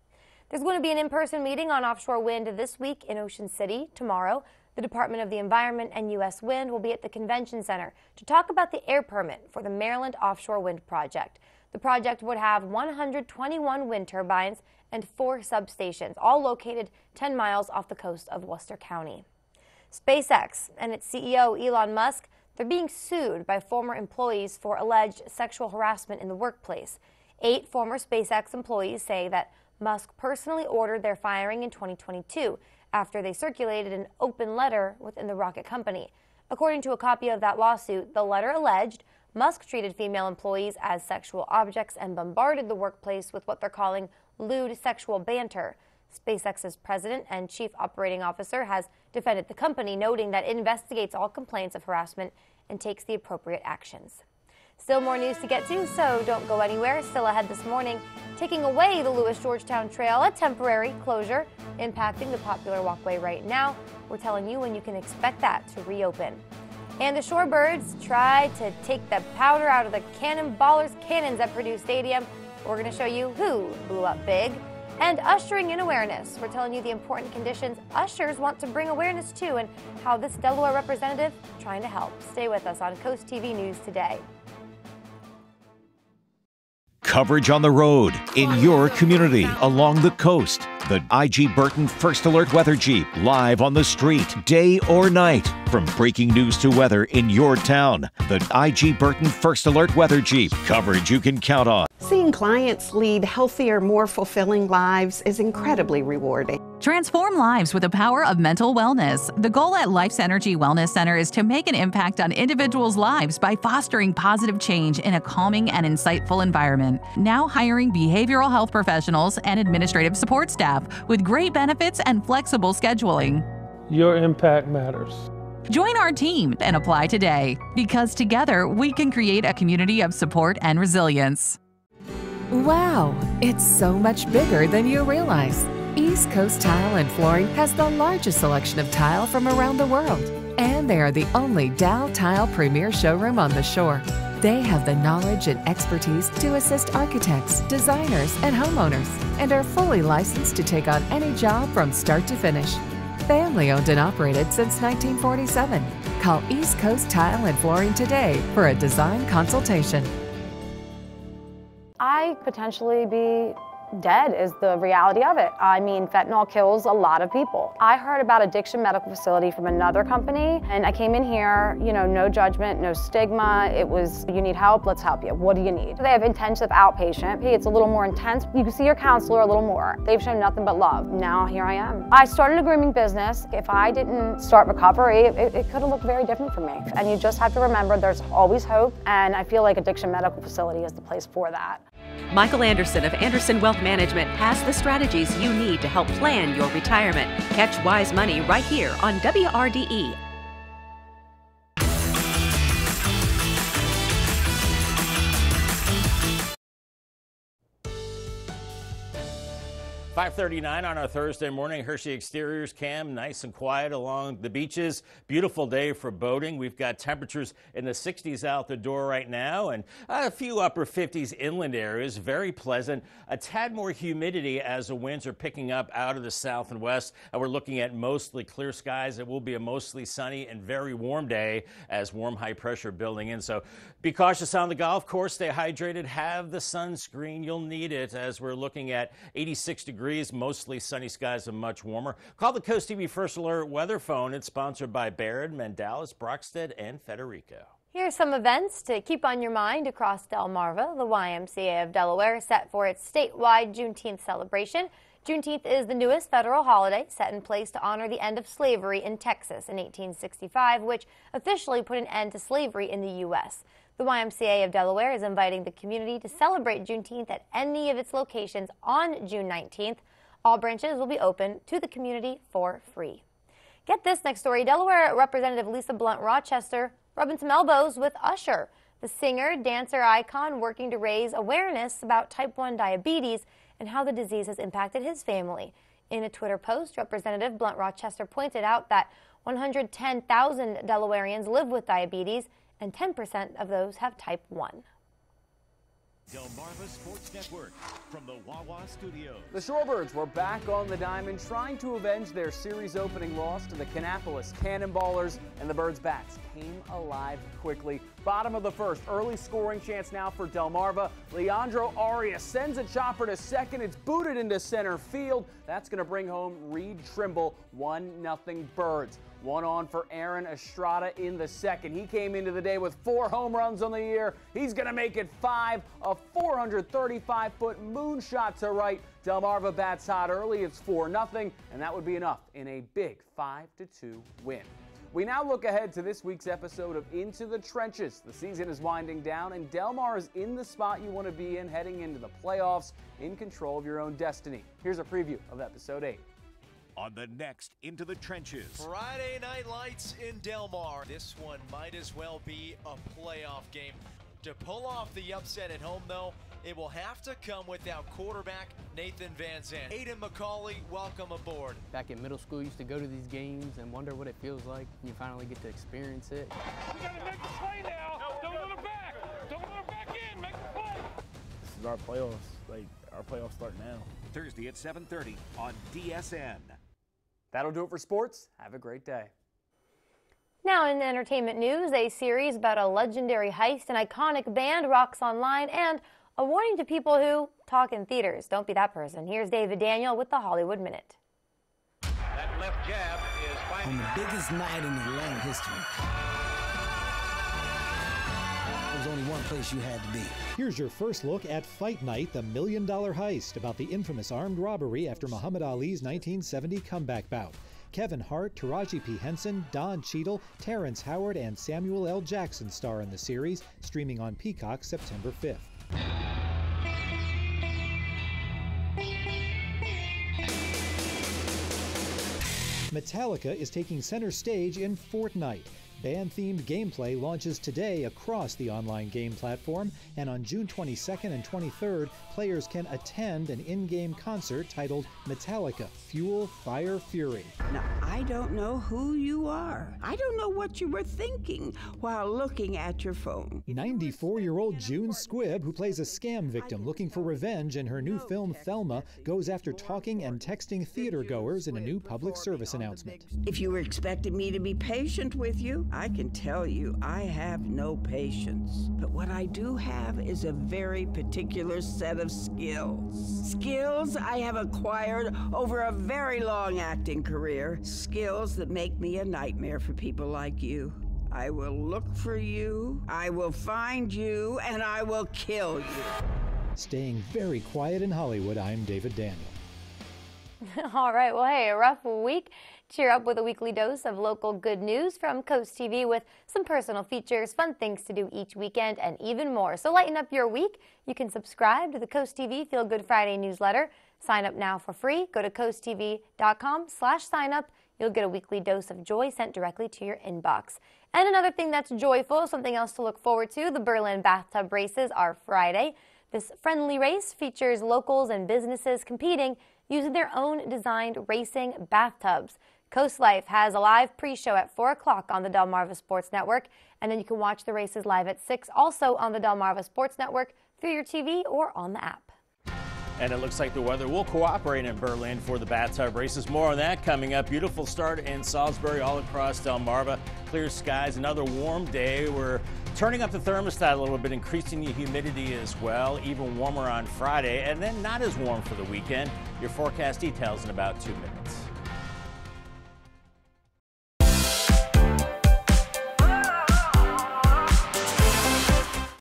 There's going to be an in-person meeting on offshore wind this week in Ocean City tomorrow. The Department of the Environment and U.S. Wind will be at the Convention Center to talk about the air permit for the Maryland Offshore Wind Project. The project would have 121 wind turbines and 4 substations, all located 10 miles off the coast of Worcester County. SpaceX and its CEO, Elon Musk, they're being sued by former employees for alleged sexual harassment in the workplace. 8 former SpaceX employees say that Musk personally ordered their firing in 2022 after they circulated an open letter within the rocket company. According to a copy of that lawsuit, the letter alleged Musk treated female employees as sexual objects and bombarded the workplace with what they're calling lewd sexual banter. SpaceX's president and chief operating officer has defended the company, noting that it investigates all complaints of harassment and takes the appropriate actions. Still more news to get to, so don't go anywhere. Still ahead this morning, taking away the Lewis-Georgetown Trail, a temporary closure impacting the popular walkway right now. We're telling you when you can expect that to reopen. And the Shorebirds tried to take the powder out of the cannonballers' cannons at Purdue Stadium. We're going to show you who blew up big. And ushering in awareness. We're telling you the important conditions ushers want to bring awareness to and how this Delaware representative is trying to help. Stay with us on Coast TV News Today. Coverage on the road, in your community, along the coast. The IG Burton First Alert Weather Jeep, live on the street, day or night. From breaking news to weather in your town. The IG Burton First Alert Weather Jeep, coverage you can count on. Seeing clients lead healthier, more fulfilling lives is incredibly rewarding. Transform lives with the power of mental wellness. The goal at Life's Energy Wellness Center is to make an impact on individuals' lives by fostering positive change in a calming and insightful environment. Now hiring behavioral health professionals and administrative support staff with great benefits and flexible scheduling. Your impact matters. Join our team and apply today, because together we can create a community of support and resilience. Wow, it's so much bigger than you realize. East Coast Tile and Flooring has the largest selection of tile from around the world. And they are the only Dow Tile Premier showroom on the shore. They have the knowledge and expertise to assist architects, designers, and homeowners, and are fully licensed to take on any job from start to finish. Family owned and operated since 1947. Call East Coast Tile and Flooring today for a design consultation. I potentially be dead is the reality of it. I mean, fentanyl kills a lot of people. I heard about Addiction Medical Facility from another company, and I came in here, you know, no judgment, no stigma. It was, you need help, let's help you. What do you need? They have intensive outpatient. It's a little more intense. You can see your counselor a little more. They've shown nothing but love. Now here I am. I started a grooming business. If I didn't start recovery, it could have looked very different for me. And you just have to remember there's always hope, and I feel like Addiction Medical Facility is the place for that. Michael Anderson of Anderson Wealth Management has the strategies you need to help plan your retirement. Catch Wise Money right here on WRDE. 5:39 on our Thursday morning. Hershey Exteriors cam, nice and quiet along the beaches. Beautiful day for boating. We've got temperatures in the 60s out the door right now and a few upper 50s inland areas. Very pleasant. A tad more humidity as the winds are picking up out of the south and west. And we're looking at mostly clear skies. It will be a mostly sunny and very warm day as warm high pressure building in. So be cautious on the golf course. Stay hydrated. Have the sunscreen. You'll need it as we're looking at 86 degrees. Mostly sunny skies and much warmer. Call the Coast TV First Alert weather phone. It's sponsored by Baird, Mandalis, Brockstead, and Federico. Here's some events to keep on your mind across Delmarva. The YMCA of Delaware is set for its statewide Juneteenth celebration. Juneteenth is the newest federal holiday set in place to honor the end of slavery in Texas in 1865, which officially put an end to slavery in the U.S. The YMCA of Delaware is inviting the community to celebrate Juneteenth at any of its locations on June 19th. All branches will be open to the community for free. Get this next story. Delaware Representative Lisa Blunt Rochester rubbing some elbows with Usher, the singer, dancer icon working to raise awareness about type 1 diabetes and how the disease has impacted his family. In a Twitter post, Representative Blunt Rochester pointed out that 110,000 Delawareans live with diabetes, and 10% of those have type 1. Delmarva Sports Network from the Wawa Studios. The Shorebirds were back on the diamond trying to avenge their series opening loss to the Kannapolis Cannonballers, and the Birds' bats came alive quickly. Bottom of the first, early scoring chance now for Delmarva. Leandro Arias sends a chopper to second. It's booted into center field. That's going to bring home Reed Trimble. 1-0 Birds. One on for Aaron Estrada in the second. He came into the day with 4 home runs on the year. He's going to make it 5. A 435-foot moonshot to right. Delmarva bats hot early. It's 4-0, and that would be enough in a big 5-2 win. We now look ahead to this week's episode of Into the Trenches. The season is winding down, and Delmar is in the spot you want to be in heading into the playoffs, in control of your own destiny. Here's a preview of episode 8. On the next Into the Trenches. Friday Night Lights in Delmar. This one might as well be a playoff game. To pull off the upset at home, though, it will have to come without quarterback Nathan Van Zandt. Aiden McCauley, welcome aboard. Back in middle school, used to go to these games and wonder what it feels like. You finally get to experience it. We got to make the play now. Don't let it back. Don't let it back in. Make the play. This is our playoffs. Our playoffs start now. Thursday at 7:30 on DSN. That'll do it for sports. Have a great day. Now in entertainment news, a series about a legendary heist, an iconic band rocks online, and a warning to people who talk in theaters. Don't be that person. Here's David Daniel with the Hollywood Minute. That left jab is finding... On the biggest night in Atlanta history, there's only one place you had to be. Here's your first look at Fight Night, the $1 Million Heist, about the infamous armed robbery after Muhammad Ali's 1970 comeback bout. Kevin Hart, Taraji P. Henson, Don Cheadle, Terrence Howard, and Samuel L. Jackson star in the series, streaming on Peacock September 5th. Metallica is taking center stage in Fortnite. Band-themed gameplay launches today across the online game platform, and on June 22nd and 23rd, players can attend an in-game concert titled Metallica: Fuel, Fire, Fury. Now, I don't know who you are. I don't know what you were thinking while looking at your phone. 94-year-old June Squibb, who plays a scam victim looking for revenge in her new film Thelma, goes after talking and texting theater-goers in a new public service announcement. If you were expecting me to be patient with you, I can tell you I have no patience. But what I do have is a very particular set of skills. Skills I have acquired over a very long acting career. Skills that make me a nightmare for people like you. I will look for you, I will find you, and I will kill you. Staying very quiet in Hollywood, I'm David Daniel. All right, well, hey, a rough week. Cheer up with a weekly dose of local good news from Coast TV with some personal features, fun things to do each weekend, and even more. So lighten up your week. You can subscribe to the Coast TV Feel Good Friday newsletter. Sign up now for free. Go to coasttv.com/signup. You'll get a weekly dose of joy sent directly to your inbox. And another thing that's joyful, something else to look forward to, the Berlin Bathtub Races are Friday. This friendly race features locals and businesses competing using their own designed racing bathtubs. Coast Life has a live pre-show at 4 o'clock on the Delmarva Sports Network, and then you can watch the races live at 6, also on the Delmarva Sports Network, through your TV or on the app. And it looks like the weather will cooperate in Berlin for the bathtub races. More on that coming up. Beautiful start in Salisbury, all across Delmarva. Clear skies, another warm day. We're turning up the thermostat a little bit, increasing the humidity as well. Even warmer on Friday, and then not as warm for the weekend. Your forecast details in about 2 minutes.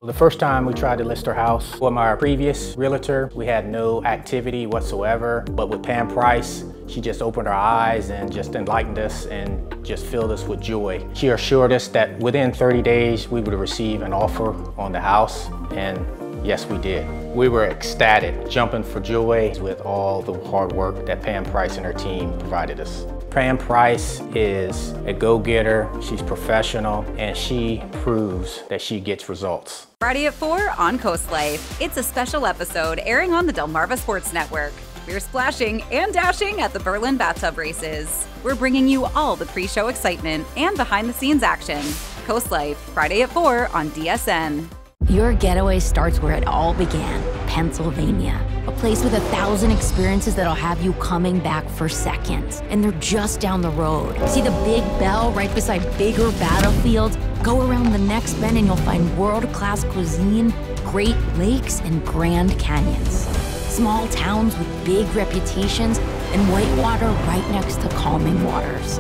The first time we tried to list our house with my previous realtor, we had no activity whatsoever. But with Pam Price, she just opened our eyes and just enlightened us and just filled us with joy. She assured us that within 30 days we would receive an offer on the house, and yes, we did. We were ecstatic, jumping for joy with all the hard work that Pam Price and her team provided us. Pam Price is a go-getter, she's professional, and she proves that she gets results. Friday at 4 on Coast Life. It's a special episode airing on the Delmarva Sports Network. We're splashing and dashing at the Berlin bathtub races. We're bringing you all the pre-show excitement and behind-the-scenes action. Coast Life, Friday at 4 on DSN. Your getaway starts where it all began, Pennsylvania. A place with 1,000 experiences that'll have you coming back for seconds. And they're just down the road. See the Big Bell right beside bigger battlefields? Go around the next bend and you'll find world-class cuisine, Great Lakes, and Grand Canyons. Small towns with big reputations and whitewater right next to calming waters.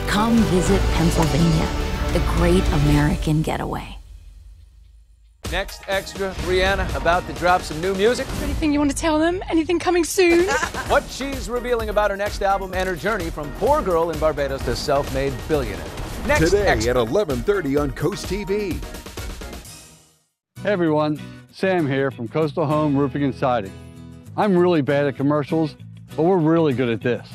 Come visit Pennsylvania, the great American getaway. Next extra, Rihanna about to drop some new music. Anything you want to tell them? Anything coming soon? What she's revealing about her next album and her journey from poor girl in Barbados to self-made billionaire. Next today extra. at 11:30 on Coast TV. Hey everyone, Sam here from Coastal Home Roofing and Siding. I'm really bad at commercials, but we're really good at this.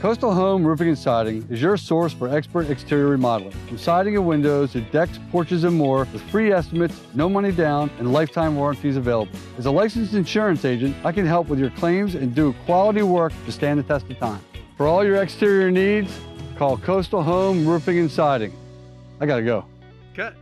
Coastal Home Roofing and Siding is your source for expert exterior remodeling. From siding and windows to decks, porches, and more, with free estimates, no money down, and lifetime warranties available. As a licensed insurance agent, I can help with your claims and do quality work to stand the test of time. For all your exterior needs, call Coastal Home Roofing and Siding. I gotta go. Cut.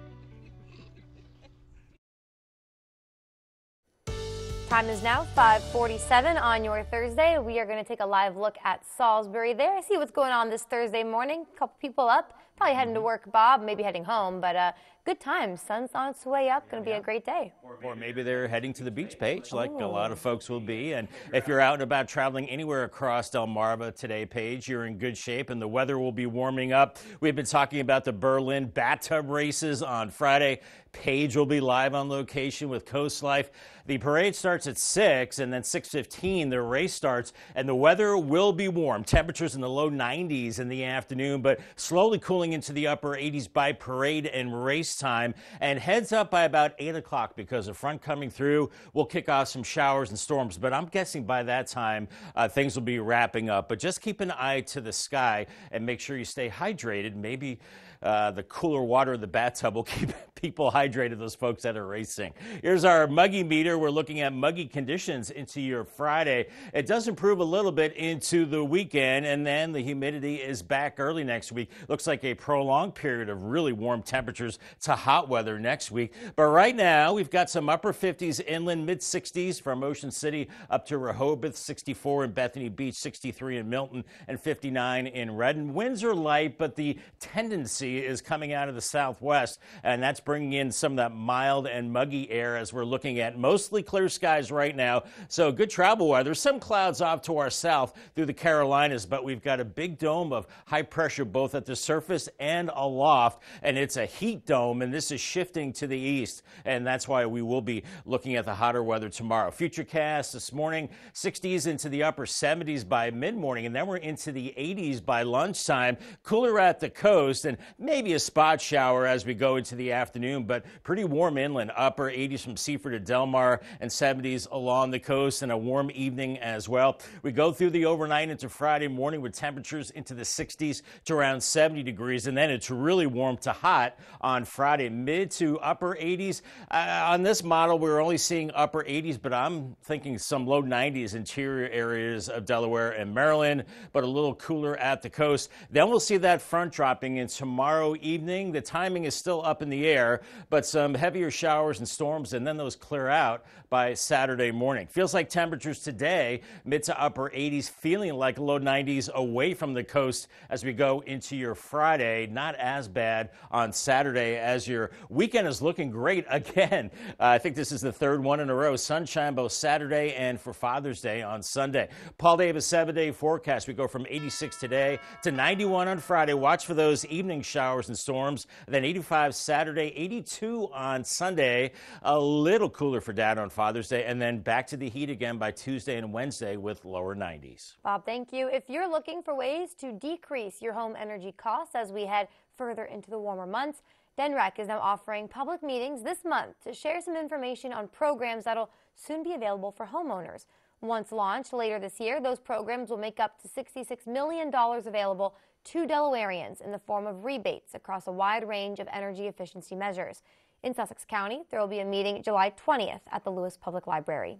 Time is now 5:47 on your Thursday. We are going to take a live look at Salisbury there. See what's going on this Thursday morning. A couple people up, probably heading to work, Bob, maybe heading home, but good time. Sun's on its way up. Going to be a great day. Or maybe they're heading to the beach page, like a lot of folks will be. And if you're out and about traveling anywhere across Delmarva today, Paige, you're in good shape, and the weather will be warming up. We've been talking about the Berlin bathtub races on Friday. Paige will be live on location with Coast Life. The parade starts at 6, and then 6:15 the race starts, and the weather will be warm. Temperatures in the low 90s in the afternoon, but slowly cooling into the upper 80s by parade and race time, and heads up by about 8 o'clock because the front coming through will kick off some showers and storms. But I'm guessing by that time things will be wrapping up. But just keep an eye to the sky and make sure you stay hydrated. Maybe the cooler water in the bathtub will keep people hydrated, those folks that are racing. Here's our muggy meter. We're looking at muggy conditions into your Friday. It does improve a little bit into the weekend, and then the humidity is back early next week. Looks like a prolonged period of really warm temperatures to hot weather next week. But right now, we've got some upper 50s inland, mid-60s from Ocean City up to Rehoboth, 64 in Bethany Beach, 63 in Milton, and 59 in Redden. Winds are light, but the tendency is coming out of the southwest, and that's bringing in some of that mild and muggy air as we're looking at mostly clear skies right now. So good travel weather. Some clouds off to our south through the Carolinas, but we've got a big dome of high pressure both at the surface and aloft, and it's a heat dome, and this is shifting to the east, and that's why we will be looking at the hotter weather tomorrow. Futurecast this morning, 60s into the upper 70s by mid-morning, and then we're into the 80s by lunchtime. Cooler at the coast, and maybe a spot shower as we go into the afternoon. afternoon, but pretty warm inland, upper 80s from Seaford to Delmarva and 70s along the coast, and a warm evening as well. We go through the overnight into Friday morning with temperatures into the 60s to around 70 degrees, and then it's really warm to hot on Friday, mid to upper 80s. On this model, we're only seeing upper 80s, but I'm thinking some low 90s interior areas of Delaware and Maryland, but a little cooler at the coast. Then we'll see that front dropping in tomorrow evening. The timing is still up in the air, but some heavier showers and storms, and then those clear out by Saturday morning. Feels like temperatures today, mid to upper 80s, feeling like low 90s away from the coast as we go into your Friday. Not as bad on Saturday as your weekend is looking great again. I think this is the third one in a row. Sunshine both Saturday and for Father's Day on Sunday. Paul Davis 7-day forecast. We go from 86 today to 91 on Friday. Watch for those evening showers and storms. Then 85 Saturday, 82 on Sunday. A little cooler for Dad on Father's Day, and then back to the heat again by Tuesday and Wednesday with lower 90s. Bob, thank you. If you're looking for ways to decrease your home energy costs as we head further into the warmer months, DENREC is now offering public meetings this month to share some information on programs that'll soon be available for homeowners. Once launched later this year, those programs will make up to $66 million available to Delawareans in the form of rebates across a wide range of energy efficiency measures. In Sussex County, there will be a meeting July 20th at the Lewis Public Library.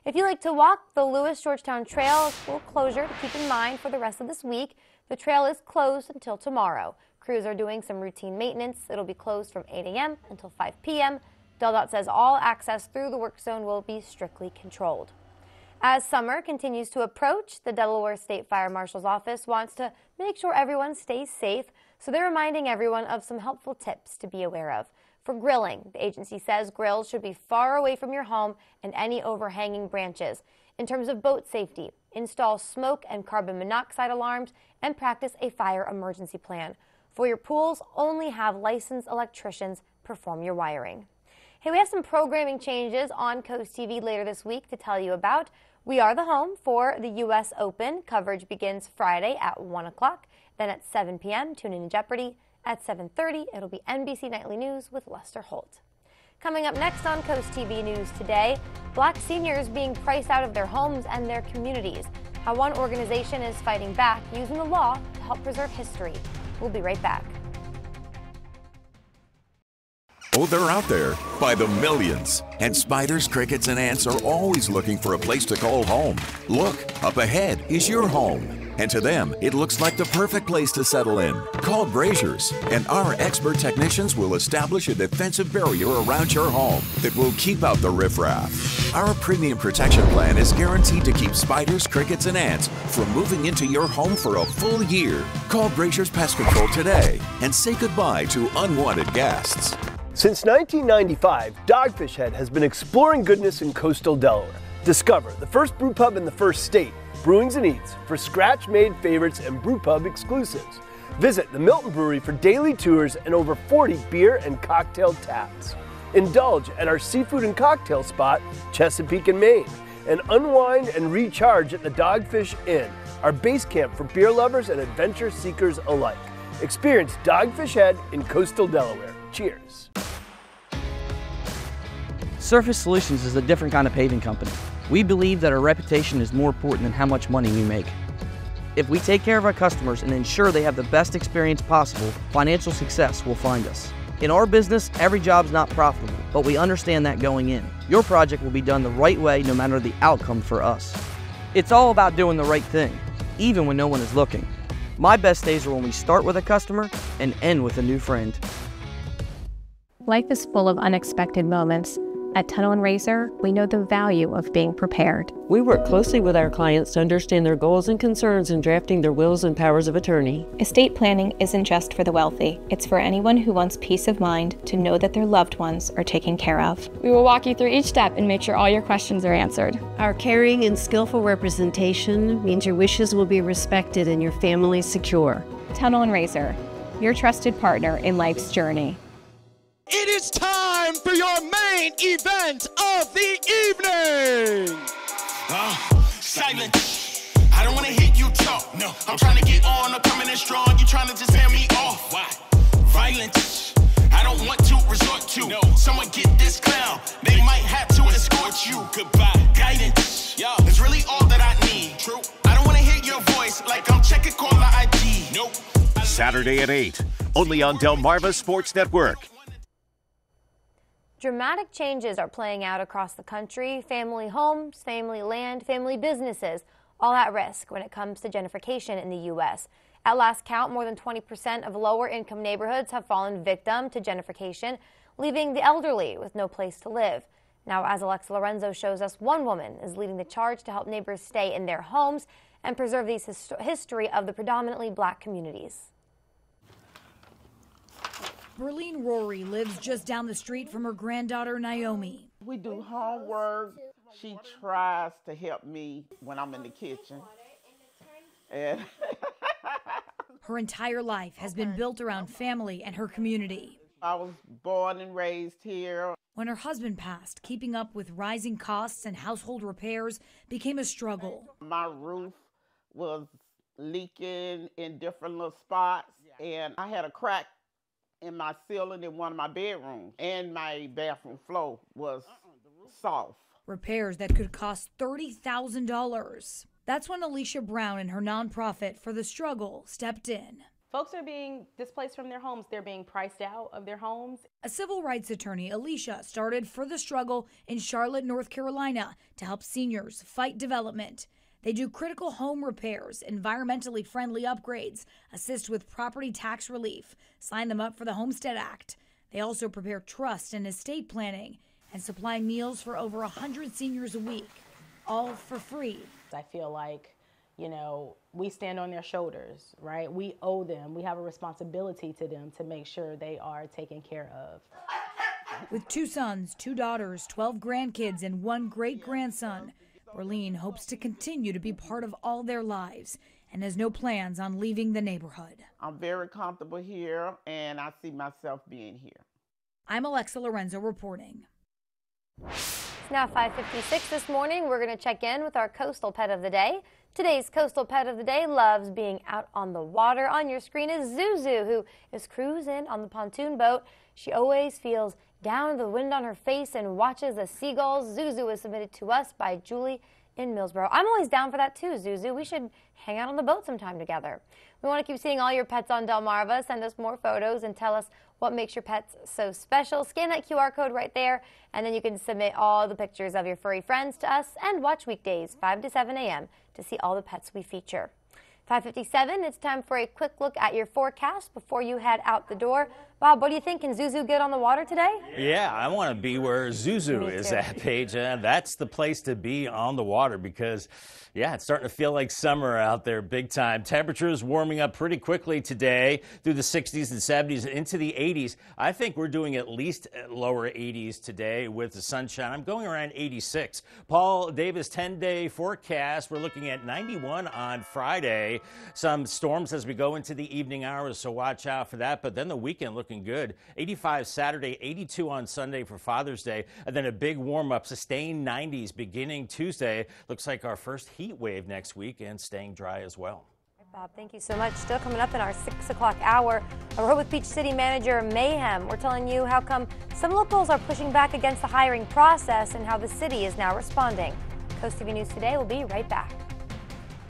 If you like to walk, the Lewis-Georgetown Trail is full closure to keep in mind for the rest of this week. The trail is closed until tomorrow. Crews are doing some routine maintenance. It'll be closed from 8 a.m. until 5 p.m. DelDOT says all access through the work zone will be strictly controlled. As summer continues to approach, the Delaware State Fire Marshal's office wants to make sure everyone stays safe, so they're reminding everyone of some helpful tips to be aware of. For grilling, the agency says grills should be far away from your home and any overhanging branches. In terms of boat safety, install smoke and carbon monoxide alarms and practice a fire emergency plan. For your pools, only have licensed electricians perform your wiring. Hey, we have some programming changes on CoastTV later this week to tell you about. We are the home for the U.S. Open. Coverage begins Friday at 1 o'clock. Then at 7 p.m., tune in to Jeopardy! At 7:30, it'll be NBC Nightly News with Lester Holt. Coming up next on CoastTV News today, Black seniors being priced out of their homes and their communities. How one organization is fighting back using the law to help preserve history. We'll be right back. Oh, they're out there by the millions. And spiders, crickets, and ants are always looking for a place to call home. Look, up ahead is your home. And to them, it looks like the perfect place to settle in. Call Brazier's, and our expert technicians will establish a defensive barrier around your home that will keep out the riffraff. Our premium protection plan is guaranteed to keep spiders, crickets, and ants from moving into your home for a full year. Call Brazier's Pest Control today and say goodbye to unwanted guests. Since 1995, Dogfish Head has been exploring goodness in coastal Delaware. Discover the first brew pub in the first state, Brewings and Eats, for scratch-made favorites and brew pub exclusives. Visit the Milton Brewery for daily tours and over 40 beer and cocktail taps. Indulge at our seafood and cocktail spot, Chesapeake and Maine, and unwind and recharge at the Dogfish Inn, our base camp for beer lovers and adventure seekers alike. Experience Dogfish Head in coastal Delaware. Cheers. Surface Solutions is a different kind of paving company. We believe that our reputation is more important than how much money we make. If we take care of our customers and ensure they have the best experience possible, financial success will find us. In our business, every job's not profitable, but we understand that going in. Your project will be done the right way no matter the outcome for us. It's all about doing the right thing, even when no one is looking. My best days are when we start with a customer and end with a new friend. Life is full of unexpected moments. At Tunnel & Razor, we know the value of being prepared. We work closely with our clients to understand their goals and concerns in drafting their wills and powers of attorney. Estate planning isn't just for the wealthy. It's for anyone who wants peace of mind to know that their loved ones are taken care of. We will walk you through each step and make sure all your questions are answered. Our caring and skillful representation means your wishes will be respected and your family secure. Tunnel & Razor, your trusted partner in life's journey. It is time for your main event of the evening. Silent. I don't want to hear you talk. No, I'm trying to get on. I'm coming in strong. You trying to just hand me off. Why? Violence. I don't want to resort to. No. Someone get this clown. They might have to escort you. Goodbye. Guidance. Yo. It's really all that I need. True. I don't want to hear your voice like I'm checking caller ID. Nope. Saturday at 8, only on Delmarva Sports Network. Dramatic changes are playing out across the country. Family homes, family land, family businesses, all at risk when it comes to gentrification in the U.S. At last count, more than 20% of lower-income neighborhoods have fallen victim to gentrification, leaving the elderly with no place to live. Now, as Alexa Lorenzo shows us, one woman is leading the charge to help neighbors stay in their homes and preserve the history of the predominantly black communities. Berlene Rory lives just down the street from her granddaughter, Naomi. We do homework. She tries to help me when I'm in the kitchen. And her entire life has been built around family and her community. I was born and raised here. When her husband passed, keeping up with rising costs and household repairs became a struggle. My roof was leaking in different little spots, and I had a crack in my ceiling in one of my bedrooms, and my bathroom floor was soft. Repairs that could cost $30,000. That's when Alicia Brown and her nonprofit For the Struggle stepped in. Folks are being displaced from their homes. They're being priced out of their homes. A civil rights attorney, Alicia, started For the Struggle in Charlotte, North Carolina to help seniors fight development. They do critical home repairs, environmentally friendly upgrades, assist with property tax relief, sign them up for the Homestead Act. They also prepare trust and estate planning and supply meals for over 100 seniors a week, all for free. I feel like, you know, we stand on their shoulders, right? We owe them. We have a responsibility to them to make sure they are taken care of. With 2 sons, 2 daughters, 12 grandkids, and 1 great-grandson, Berlene hopes to continue to be part of all their lives and has no plans on leaving the neighborhood. I'm very comfortable here, and I see myself being here. I'm Alexa Lorenzo reporting. It's now 5:56 this morning. We're going to check in with our coastal pet of the day. Today's coastal pet of the day loves being out on the water. On your screen is Zuzu, who is cruising on the pontoon boat. She always feels down with the wind on her face and watches the seagulls. Zuzu was submitted to us by Julie in Millsboro. I'm always down for that too, Zuzu. We should hang out on the boat sometime together. We want to keep seeing all your pets on Delmarva. Send us more photos and tell us what makes your pets so special. Scan that QR code right there, and then you can submit all the pictures of your furry friends to us and watch weekdays 5 to 7 a.m. to see all the pets we feature. 5:57, it's time for a quick look at your forecast before you head out the door. Bob, what do you think? Can Zuzu get on the water today? Yeah, I want to be where Zuzu is at, Paige. That's the place to be on the water because, yeah, it's starting to feel like summer out there big time. Temperatures warming up pretty quickly today through the 60s and 70s into the 80s. I think we're doing at least lower 80s today with the sunshine. I'm going around 86. Paul Davis 10-day forecast. We're looking at 91 on Friday. Some storms as we go into the evening hours, so watch out for that. But then the weekend looking good. 85 Saturday, 82 on Sunday for Father's Day, and then a big warm-up, sustained 90s beginning Tuesday. Looks like our first heat wave next week and staying dry as well. Bob, thank you so much. Still coming up in our 6 o'clock hour, a Rehoboth Beach City Manager mayhem. We're telling you how come some locals are pushing back against the hiring process and how the city is now responding. CoastTV News Today will be right back.